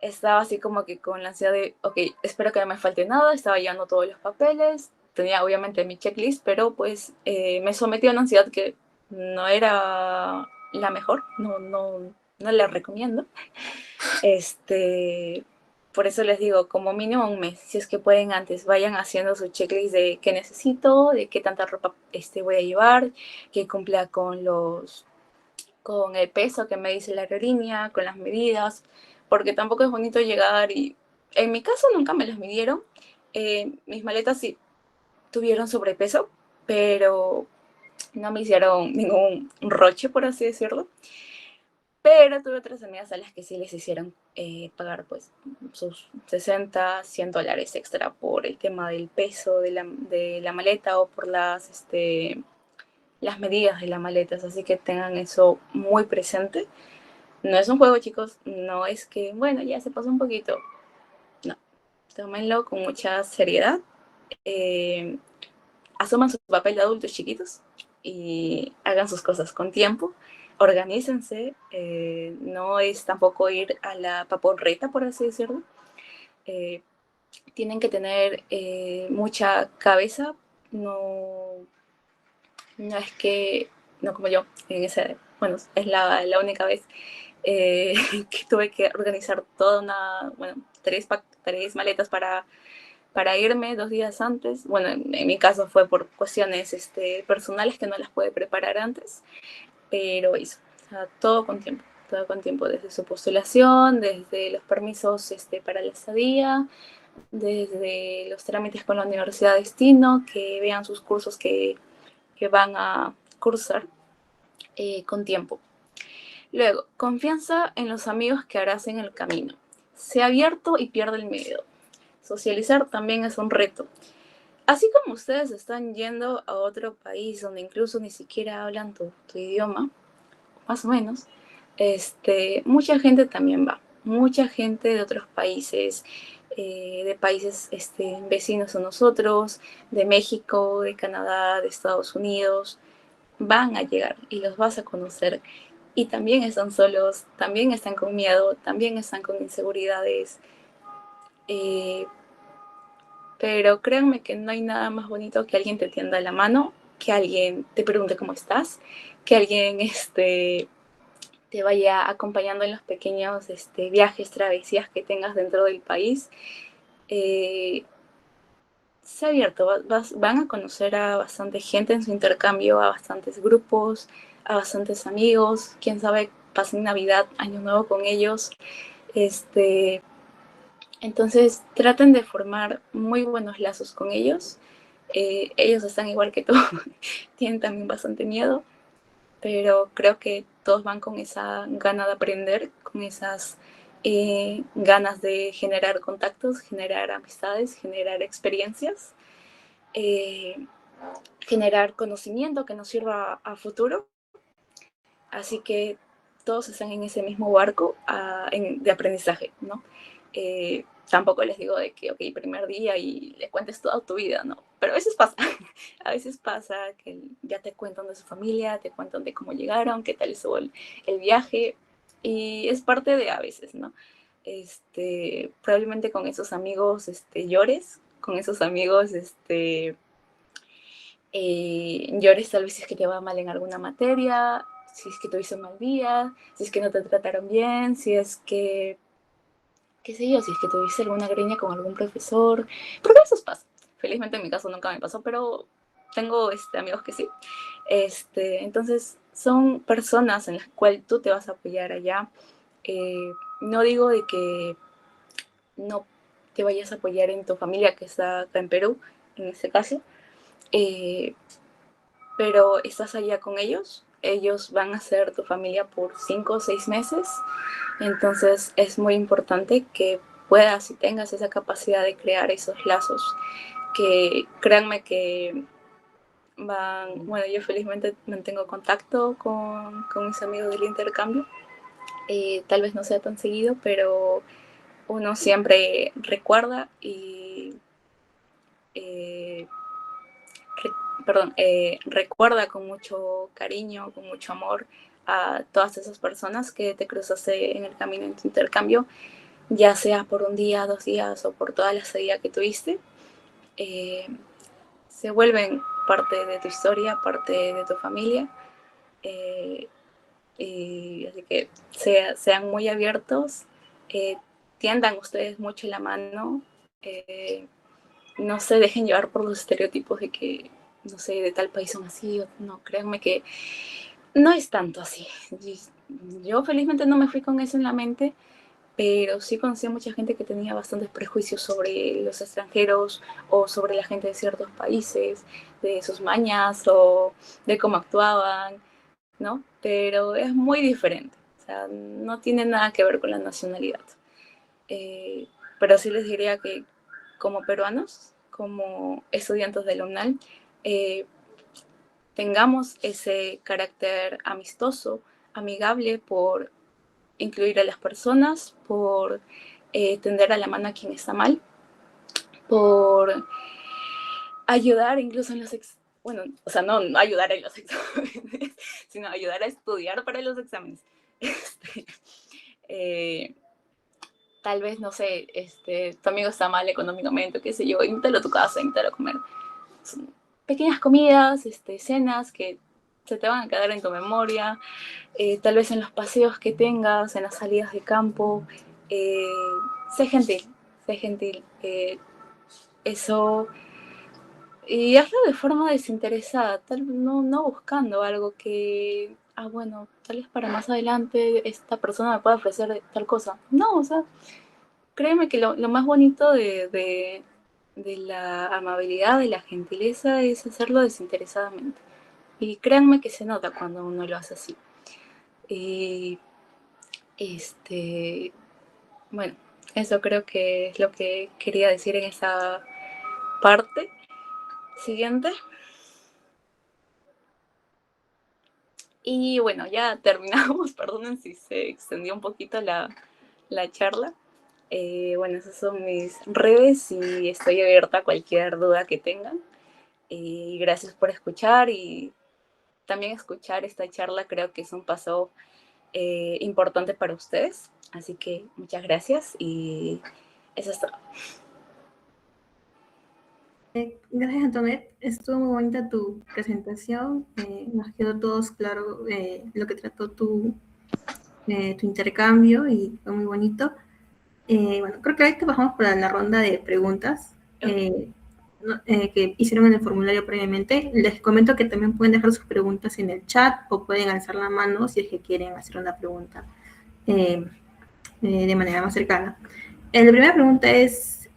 Estaba así como que con la ansiedad de, ok, espero que no me falte nada, estaba llevando todos los papeles, tenía obviamente mi checklist, pero pues me sometí a una ansiedad que no era la mejor, no la recomiendo. Este, por eso les digo, como mínimo un mes, si es que pueden antes, vayan haciendo su checklist de qué necesito, de qué tanta ropa voy a llevar, que cumpla con el peso que me dice la aerolínea, con las medidas, porque tampoco es bonito llegar y, en mi caso nunca me las midieron, mis maletas sí tuvieron sobrepeso, pero no me hicieron ningún roche, por así decirlo. Pero tuve otras amigas a las que sí les hicieron pagar pues sus 60, $100 extra por el tema del peso de la maleta o por las medidas de las maletas, así que tengan eso muy presente. No es un juego, chicos, no es que, bueno, ya se pasó un poquito. No, tómenlo con mucha seriedad. Eh, Asuman su papel de adultos chiquitos y hagan sus cosas con tiempo. Organícense, no es tampoco ir a la paporreta, por así decirlo. Eh, Tienen que tener mucha cabeza, no, no es que, no como yo, en ese, bueno, es la única vez que tuve que organizar toda bueno, tres maletas para irme 2 días antes. Bueno, en mi caso fue por cuestiones personales que no las pude preparar antes, pero eso, o sea, todo con tiempo, desde su postulación, desde los permisos para la estadía, desde los trámites con la universidad de destino, que vean sus cursos que van a cursar con tiempo. Luego, confianza en los amigos que harás en el camino. Sea abierto y pierde el miedo. Socializar también es un reto. Así como ustedes están yendo a otro país donde incluso ni siquiera hablan tu idioma, más o menos, mucha gente también va. Mucha gente de otros países, de países vecinos a nosotros, de México, de Canadá, de Estados Unidos, van a llegar y los vas a conocer. Y también están solos, también están con miedo, también están con inseguridades. Eh, pero créanme que no hay nada más bonito que alguien te tienda la mano, que alguien te pregunte cómo estás, que alguien te vaya acompañando en los pequeños viajes, travesías que tengas dentro del país. Eh, Sea abierto, van a conocer a bastante gente en su intercambio, a bastantes grupos, a bastantes amigos, quién sabe, pasen Navidad, Año Nuevo con ellos. Este, entonces traten de formar muy buenos lazos con ellos. Ellos están igual que tú, tienen también bastante miedo, pero creo que todos van con esa gana de aprender, con esas ganas de generar contactos, generar amistades, generar experiencias, eh, generar conocimiento que nos sirva a futuro. Así que todos están en ese mismo barco de aprendizaje, ¿no? Tampoco les digo de que, ok, primer día y le cuentes toda tu vida, ¿no? Pero a veces pasa, a veces pasa que ya te cuentan de su familia, te cuentan de cómo llegaron, qué tal estuvo el viaje, y es parte de a veces, ¿no? Probablemente con esos amigos llores, con esos amigos llores tal vez si es que te va mal en alguna materia, si es que tuviste un mal día, si es que no te trataron bien, si es que, qué sé yo, si es que tuviste alguna greña con algún profesor, porque eso pasa. Felizmente en mi caso nunca me pasó, pero tengo amigos que sí. Entonces son personas en las cuales tú te vas a apoyar allá. No digo de que no te vayas a apoyar en tu familia que está acá en Perú, en este caso, eh, pero estás allá con ellos van a ser tu familia por 5 o 6 meses, entonces es muy importante que puedas y tengas esa capacidad de crear esos lazos, que créanme que bueno, yo felizmente mantengo contacto con mis amigos del intercambio, tal vez no sea tan seguido, pero uno siempre recuerda y eh, recuerda con mucho cariño, con mucho amor a todas esas personas que te cruzaste en el camino en tu intercambio, ya sea por un día, 2 días o por toda la estadía que tuviste. Eh, Se vuelven parte de tu historia, parte de tu familia. Eh, y así que sean muy abiertos, tiendan ustedes mucho la mano, eh, no se dejen llevar por los estereotipos de que, no sé, de tal país son así, no, créanme que no es tanto así. Yo felizmente no me fui con eso en la mente, pero sí conocí a mucha gente que tenía bastantes prejuicios sobre los extranjeros o sobre la gente de ciertos países, de sus mañas o de cómo actuaban, ¿no? Pero es muy diferente, o sea, no tiene nada que ver con la nacionalidad. Eh, pero sí les diría que como peruanos, como estudiantes de la UNAL, eh, tengamos ese carácter amistoso, amigable por incluir a las personas, por tender a la mano a quien está mal, por ayudar incluso en bueno, o sea, no ayudar en los exámenes, sino ayudar a estudiar para los exámenes. Este, eh, Tal vez, no sé, tu amigo está mal económicamente, qué sé yo, invítalo a tu casa, invítalo a comer. Son pequeñas comidas, cenas que se te van a quedar en tu memoria, tal vez en los paseos que tengas, en las salidas de campo. eh, Sé gentil, sé gentil. Eso, y hazlo de forma desinteresada, no buscando algo que, bueno, tal vez para más adelante esta persona me pueda ofrecer tal cosa. No, o sea, créeme que lo más bonito de la amabilidad, de la gentileza, es hacerlo desinteresadamente. Y créanme que se nota cuando uno lo hace así. Y bueno, eso creo que es lo que quería decir en esa parte. Siguiente. Y bueno, ya terminamos. Perdonen si se extendió un poquito la charla. Bueno, esas son mis redes y estoy abierta a cualquier duda que tengan. Y gracias por escuchar y también escuchar esta charla creo que es un paso importante para ustedes. Así que muchas gracias y eso es todo. Gracias, Antoinette. Estuvo muy bonita tu presentación. Nos quedó todos claro lo que trató tu intercambio y fue muy bonito. Bueno, creo que ahorita bajamos para la ronda de preguntas que hicieron en el formulario previamente. Les comento que también pueden dejar sus preguntas en el chat o pueden alzar la mano si es que quieren hacer una pregunta de manera más cercana. La primera pregunta es,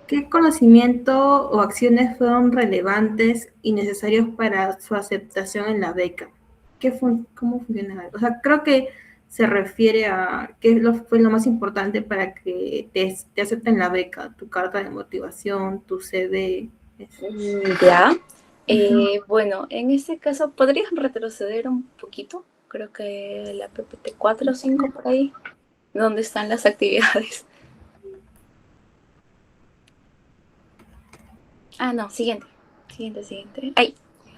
¿qué conocimiento o acciones fueron relevantes y necesarios para su aceptación en la beca? ¿Cómo funciona? O sea, creo que se refiere a qué fue lo más importante para que te acepten la beca, tu carta de motivación, tu CV. Ya. Bueno, en ese caso, ¿podrías retroceder un poquito? Creo que la PPT 4 o 5 por ahí, donde están las actividades. No, siguiente. Siguiente. Ahí.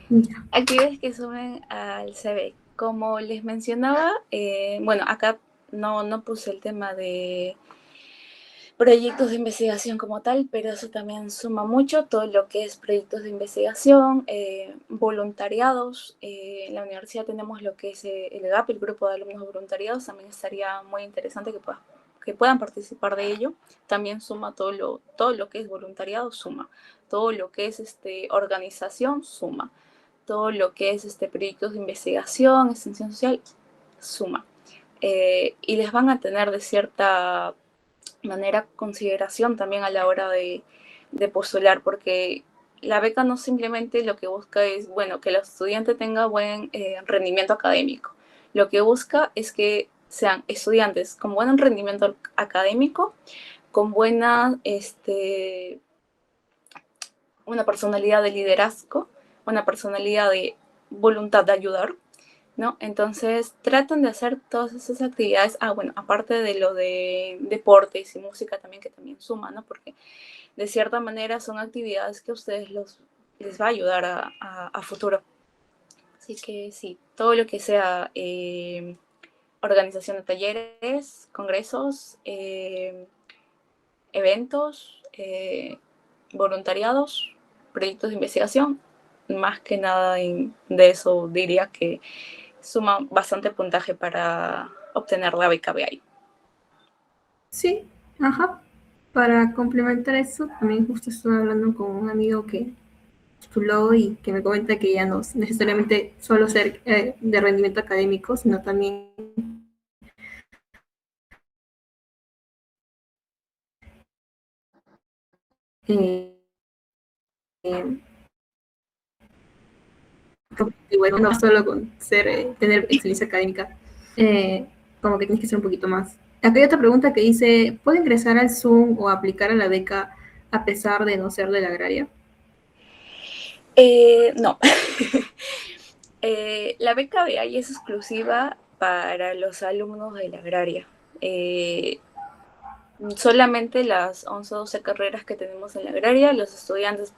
Ya. Actividades que suben al CV. Como les mencionaba, bueno, acá no puse el tema de proyectos de investigación como tal, pero eso también suma mucho, todo lo que es proyectos de investigación, voluntariados. En la universidad tenemos lo que es el GAP, el Grupo de Alumnos Voluntariados, también estaría muy interesante que puedan participar de ello. También suma todo lo que es voluntariado, suma. Todo lo que es organización, suma. Todo lo que es proyectos de investigación, extensión social, suma. Y les van a tener de cierta manera consideración también a la hora de postular, porque la beca no simplemente lo que busca es, bueno, que el estudiante tenga buen rendimiento académico. Lo que busca es que sean estudiantes con buen rendimiento académico, con una personalidad de liderazgo, una personalidad de voluntad de ayudar, ¿no? Entonces tratan de hacer todas esas actividades, bueno, aparte de lo de deportes y música también, que también suma, ¿no? Porque de cierta manera son actividades que a ustedes les va a ayudar a futuro. Así que sí, todo lo que sea organización de talleres, congresos, eventos, voluntariados, proyectos de investigación, más que nada de eso diría que suma bastante puntaje para obtener la beca BI. Sí, ajá. Para complementar eso, también justo estoy hablando con un amigo que tituló y que me comenta que ya no es necesariamente solo ser de rendimiento académico, sino también eh, eh, bueno, no solo con ser, tener excelencia académica, como que tienes que ser un poquito más. Acá hay otra pregunta que dice, ¿puedo ingresar al Zoom o aplicar a la beca a pesar de no ser de la agraria? No. La beca BI es exclusiva para los alumnos de la agraria. Solamente las 11 o 12 carreras que tenemos en la agraria, los estudiantes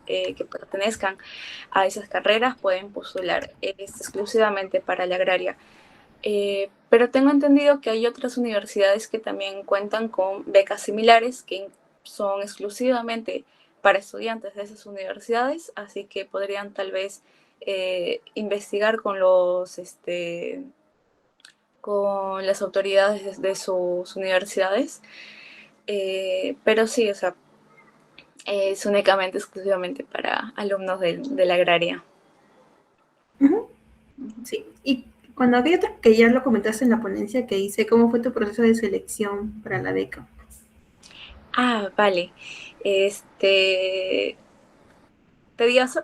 que pertenezcan a esas carreras pueden postular. Es exclusivamente para la agraria. Pero tengo entendido que hay otras universidades que también cuentan con becas similares que son exclusivamente para estudiantes de esas universidades, así que podrían tal vez investigar con las autoridades de sus universidades. Pero sí, o sea, es únicamente, exclusivamente para alumnos de la agraria. Uh-huh. Sí, y cuando había otro que ya lo comentaste en la ponencia que dice, ¿cómo fue tu proceso de selección para la beca? Vale. Tedioso.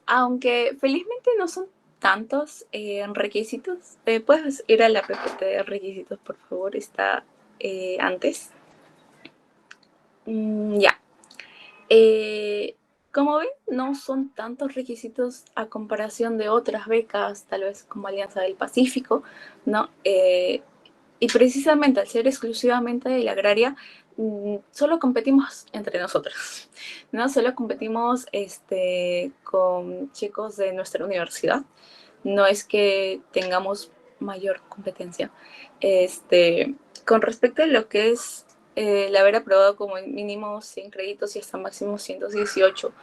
Aunque felizmente no son tantos requisitos. ¿Puedes ir a la PPT de requisitos, por favor? Está antes. Ya. Como ven, no son tantos requisitos a comparación de otras becas, tal vez como Alianza del Pacífico, ¿no? Y precisamente al ser exclusivamente de la agraria, solo competimos entre nosotros, ¿no? Solo competimos con chicos de nuestra universidad. No es que tengamos mayor competencia. Con respecto a lo que es el haber aprobado como mínimo 100 créditos y hasta máximo 118,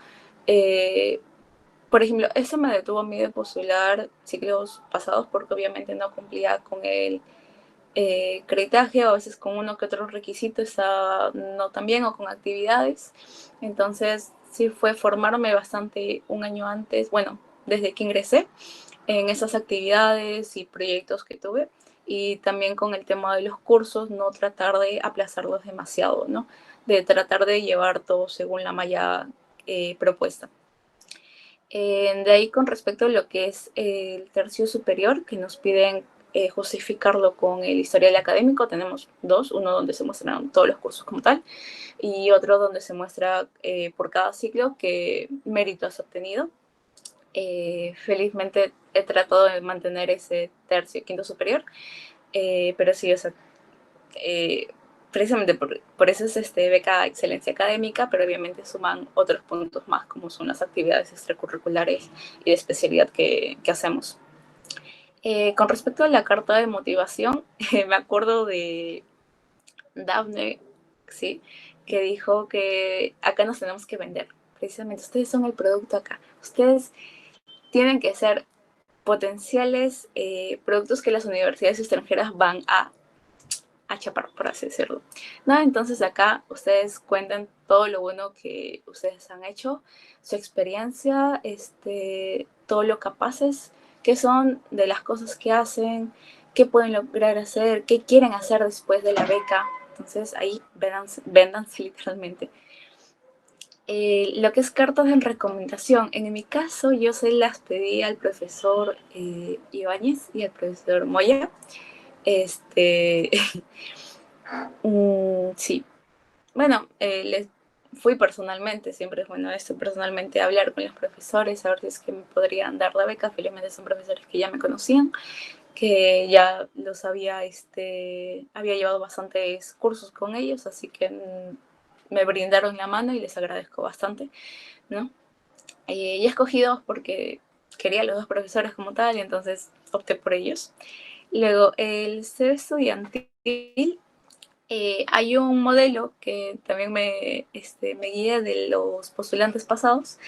por ejemplo, eso me detuvo a mí de postular ciclos pasados porque obviamente no cumplía con el creditaje, o a veces con uno que otro requisito está no tan bien, o con actividades. Entonces sí fue formarme bastante un año antes, bueno, desde que ingresé, en esas actividades y proyectos que tuve, y también con el tema de los cursos, no tratar de aplazarlos demasiado, ¿no? De tratar de llevar todo según la malla propuesta. De ahí, con respecto a lo que es el tercio superior, que nos piden justificarlo con el historial académico, tenemos dos: uno donde se muestran todos los cursos como tal, y otro donde se muestra por cada ciclo qué mérito has obtenido. Felizmente he tratado de mantener ese tercio quinto superior, pero sí, o sea, precisamente por eso es beca excelencia académica, pero obviamente suman otros puntos más, como son las actividades extracurriculares y de especialidad que hacemos. Con respecto a la carta de motivación, me acuerdo de Daphne, ¿sí? Que dijo que acá nos tenemos que vender. Precisamente, ustedes son el producto acá. Ustedes tienen que ser potenciales productos que las universidades extranjeras van a chapar, por así decirlo, ¿no? Entonces acá ustedes cuentan todo lo bueno que ustedes han hecho, su experiencia, todo lo capaces que son de las cosas que hacen, qué pueden lograr hacer, qué quieren hacer después de la beca. Entonces ahí véndanse literalmente. Lo que es cartas de recomendación, en mi caso yo se las pedí al profesor Ibáñez y al profesor Moya. Sí, bueno, fui personalmente, siempre es bueno esto, personalmente hablar con los profesores, a ver si es que me podrían dar la beca. Felizmente son profesores que ya me conocían, que ya los había llevado bastantes cursos con ellos, así que me brindaron la mano y les agradezco bastante, ¿no? Y escogí dos porque quería los dos profesores como tal, y entonces opté por ellos. Luego, el ser estudiantil, hay un modelo que también me guía de los postulantes pasados,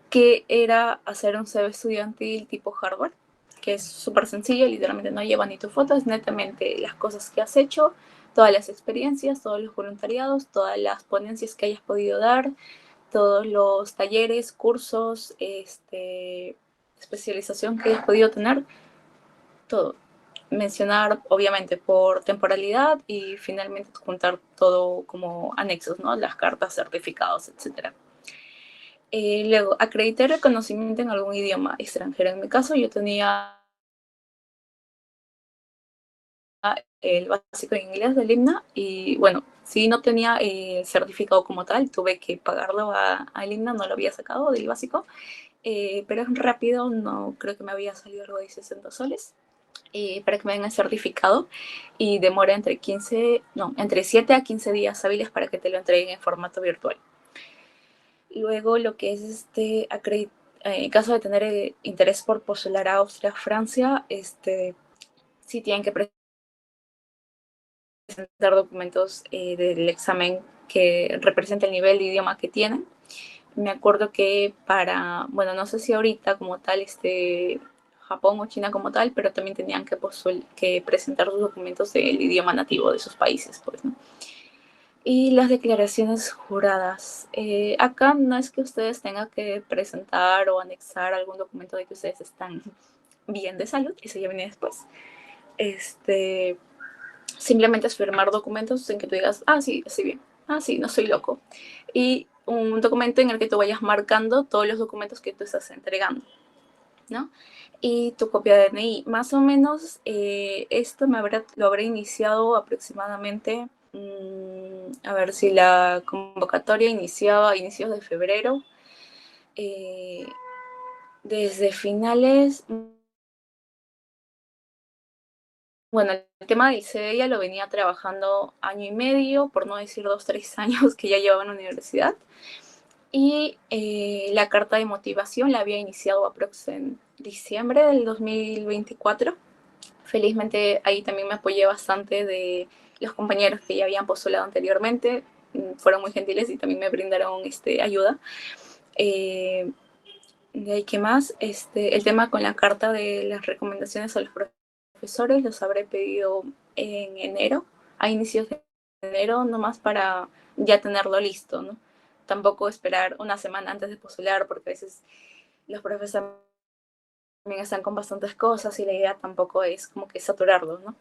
que era hacer un CV estudiantil tipo Harvard, que es súper sencillo, literalmente no lleva ni tu foto, es netamente las cosas que has hecho, todas las experiencias, todos los voluntariados, todas las ponencias que hayas podido dar, todos los talleres, cursos, especialización que hayas podido tener, todo. Mencionar, obviamente, por temporalidad y finalmente juntar todo como anexos, ¿no? Las cartas, certificados, etcétera. Luego, acreditar el conocimiento en algún idioma extranjero. En mi caso, yo tenía el básico en inglés del IMNA y, bueno, si no tenía el certificado como tal, tuve que pagarlo al IMNA, no lo había sacado del básico, pero es rápido, no creo que me había salido algo de 60 soles. Para que me den el certificado, y demora entre 7 a 15 días hábiles para que te lo entreguen en formato virtual. Luego, lo que es en caso de tener interés por postular a Austria, Francia, sí tienen que presentar documentos del examen que representa el nivel de idioma que tienen. Me acuerdo que bueno, no sé si ahorita como tal, Japón o China como tal, pero también tenían que presentar sus documentos del idioma nativo de sus países, pues, ¿no? Y las declaraciones juradas. Acá no es que ustedes tengan que presentar o anexar algún documento de que ustedes están bien de salud, eso ya viene después. Simplemente es firmar documentos en que tú digas, ah, sí, estoy bien, ah, sí, no soy loco. Y un documento en el que tú vayas marcando todos los documentos que tú estás entregando, ¿no? Y tu copia de DNI. Más o menos, esto lo habré iniciado aproximadamente, a ver si la convocatoria iniciaba a inicios de febrero. Desde finales, bueno, el tema del CD ya lo venía trabajando año y medio, por no decir 2, 3 años que ya llevaba en la universidad. Y la carta de motivación la había iniciado aproximadamente en diciembre del 2024. Felizmente ahí también me apoyé bastante de los compañeros que ya habían postulado anteriormente. Fueron muy gentiles y también me brindaron ayuda. De ahí, ¿qué más? El tema con la carta de las recomendaciones a los profesores los habré pedido en enero, a inicios de enero, nomás para ya tenerlo listo, ¿no? Tampoco esperar una semana antes de postular, porque a veces los profesores también están con bastantes cosas y la idea tampoco es como que saturarlos, ¿no?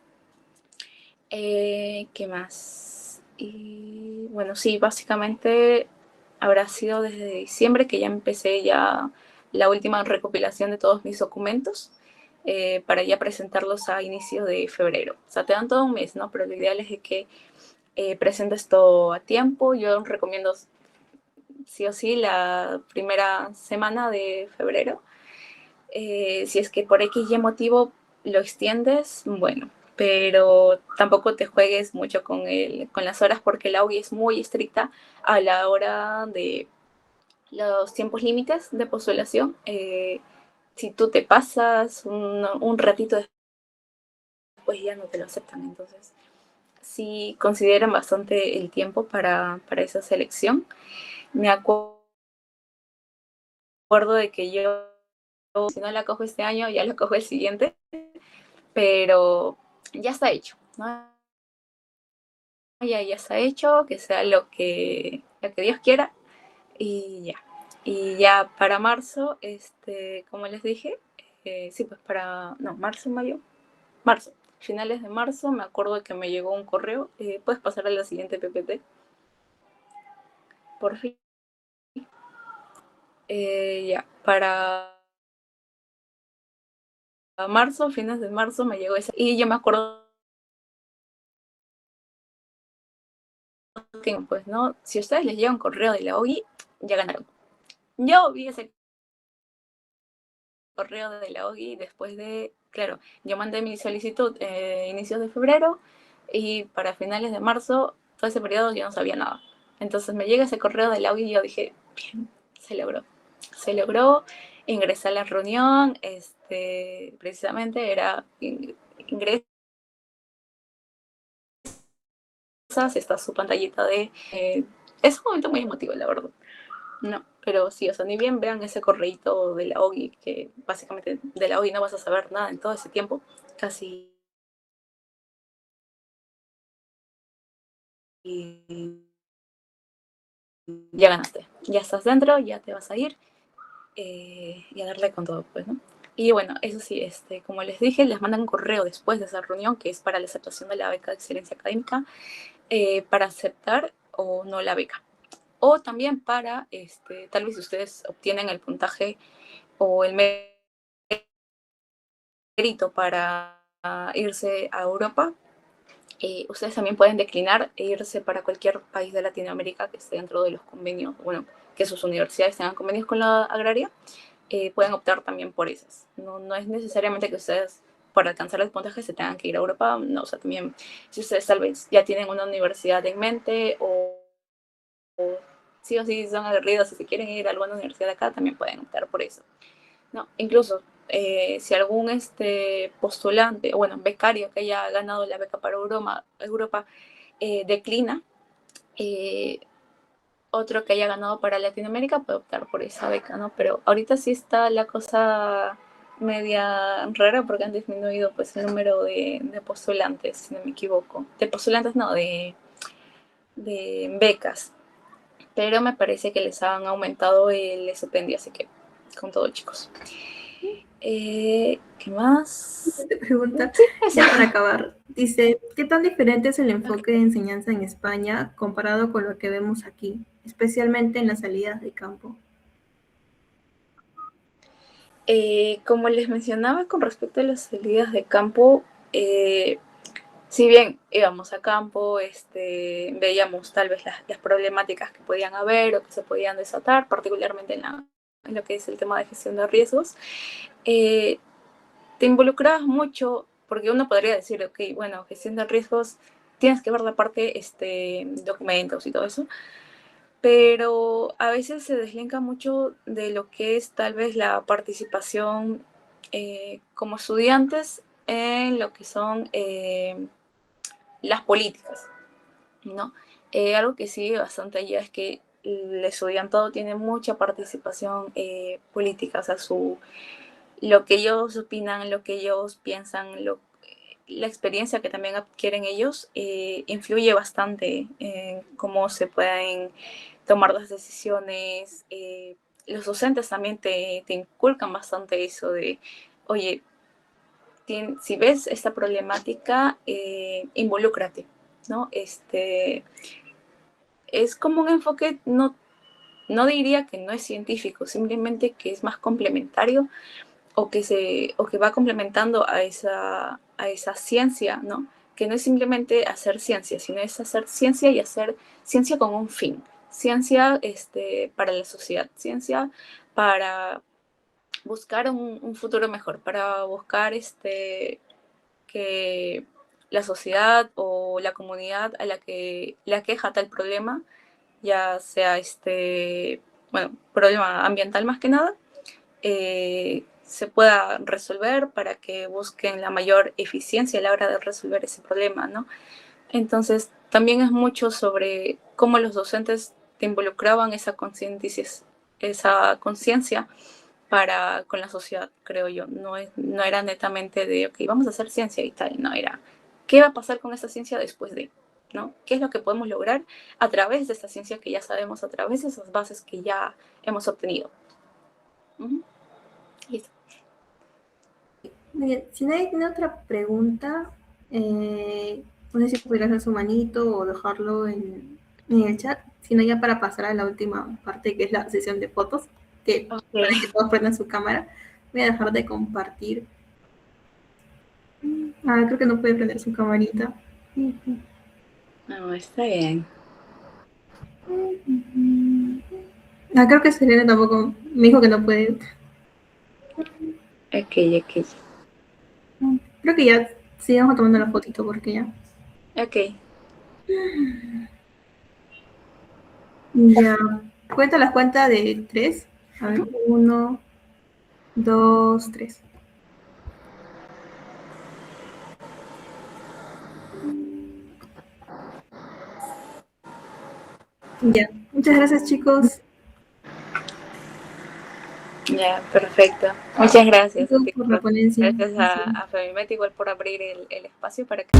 ¿Qué más? Y bueno, sí, básicamente habrá sido desde diciembre que ya empecé ya la última recopilación de todos mis documentos, para ya presentarlos a inicio de febrero. O sea, te dan todo un mes, ¿no? Pero lo ideal es de que presentes todo a tiempo. Yo recomiendo sí o sí la primera semana de febrero. Si es que por X y motivo lo extiendes, bueno, pero tampoco te juegues mucho con las horas, porque la UI es muy estricta a la hora de los tiempos límites de postulación. Si tú te pasas un ratito después, ya no te lo aceptan. Entonces, sí consideran bastante el tiempo para esa selección. Me acuerdo de que yo, si no la cojo este año, ya la cojo el siguiente, pero ya está hecho, ¿no? Ya está hecho, que sea lo que Dios quiera, y ya. Y ya para marzo, como les dije, sí, pues no, marzo, finales de marzo, me acuerdo que me llegó un correo, puedes pasar a la siguiente PPT, por fin. Ya, para marzo, fines de marzo me llegó esa, y yo me acuerdo pues, ¿no? Si a ustedes les llega un correo de la OGI, ya ganaron. Yo vi ese correo de la OGI después de, claro, yo mandé mi solicitud inicios de febrero y para finales de marzo, todo ese periodo yo no sabía nada. Entonces me llega ese correo de la OGI y yo dije, bien, se logró. Se logró, ingresé a la reunión, precisamente era ingresas, está su pantallita de... es un momento muy emotivo, la verdad. No, pero sí, o sea, ni bien vean ese correíto de la OGI, que básicamente de la OGI no vas a saber nada en todo ese tiempo, casi ya ganaste, ya estás dentro, ya te vas a ir y a darle con todo, pues, ¿no? Y bueno, eso sí, como les dije, les mandan un correo después de esa reunión que es para la aceptación de la beca de excelencia académica, para aceptar o no la beca. O también para, tal vez ustedes obtienen el puntaje o el mérito para irse a Europa, ustedes también pueden declinar e irse para cualquier país de Latinoamérica que esté dentro de los convenios, bueno, que sus universidades tengan convenios con la agraria, pueden optar también por esas. No, no es necesariamente que ustedes, para alcanzar el puntaje, se tengan que ir a Europa, no, o sea, también si ustedes tal vez ya tienen una universidad en mente o sí o sí son aguerridos y se quieren ir a alguna universidad de acá, también pueden optar por eso. No, incluso si algún postulante, o bueno, becario que haya ganado la beca para Europa declina, otro que haya ganado para Latinoamérica puede optar por esa beca, ¿no? Pero ahorita sí está la cosa media rara porque han disminuido pues el número de postulantes, si no me equivoco. De postulantes no, de becas. Pero me parece que les han aumentado el estipendio, así que con todo, chicos. ¿Qué más? Te pregunta, Sí, eso. ya para acabar, dice, ¿qué tan diferente es el enfoque de enseñanza en España comparado con lo que vemos aquí, especialmente en las salidas de campo? Como les mencionaba con respecto a las salidas de campo, si bien íbamos a campo, veíamos tal vez las problemáticas que podían haber o que se podían desatar, particularmente en lo que es el tema de gestión de riesgos, te involucrabas mucho, porque uno podría decir, ok, bueno, gestión de riesgos, tienes que ver la parte documentos y todo eso, pero a veces se deslinka mucho de lo que es tal vez la participación como estudiantes en lo que son las políticas, ¿no? Algo que sigue bastante allá es que el estudiantado tiene mucha participación política, o sea, lo que ellos opinan, lo que ellos piensan, la experiencia que también adquieren ellos influye bastante en cómo se pueden tomar las decisiones. Los docentes también te inculcan bastante eso de, oye, si ves esta problemática, involúcrate, ¿no? Es como un enfoque, no diría que no es científico, simplemente que es más complementario o que va complementando a esa ciencia, ¿no? Que no es simplemente hacer ciencia, sino es hacer ciencia y hacer ciencia con un fin. Ciencia para la sociedad, ciencia para buscar un futuro mejor, para buscar que la sociedad o la comunidad a la que le aqueja tal problema, ya sea bueno, problema ambiental más que nada, se pueda resolver para que busquen la mayor eficiencia a la hora de resolver ese problema, ¿no? Entonces, también es mucho sobre cómo los docentes te involucraban esa conciencia para con la sociedad, creo yo. No era netamente de, ok, vamos a hacer ciencia y tal, no, era, ¿qué va a pasar con esa ciencia después de? ¿No? ¿Qué es lo que podemos lograr a través de esta ciencia que ya sabemos, a través de esas bases que ya hemos obtenido? Listo. Bien, si nadie tiene otra pregunta, no sé si pudieras hacer su manito o dejarlo en el chat, sino ya para pasar a la última parte, que es la sesión de fotos, que para que todos prendan su cámara, voy a dejar de compartir. Creo que no puede prender su camarita. No, está bien. Ah, creo que Selena tampoco me dijo que no puede. Ok. Creo que ya sigamos tomando la fotito porque ya. Ok. Ya. Cuenta las cuentas de 3. A ver, 1, 2, 3. Ya. Muchas gracias, chicos. Ya, perfecto. Muchas gracias a ti, Por la ponencia. gracias a Femimet igual por abrir el espacio para que...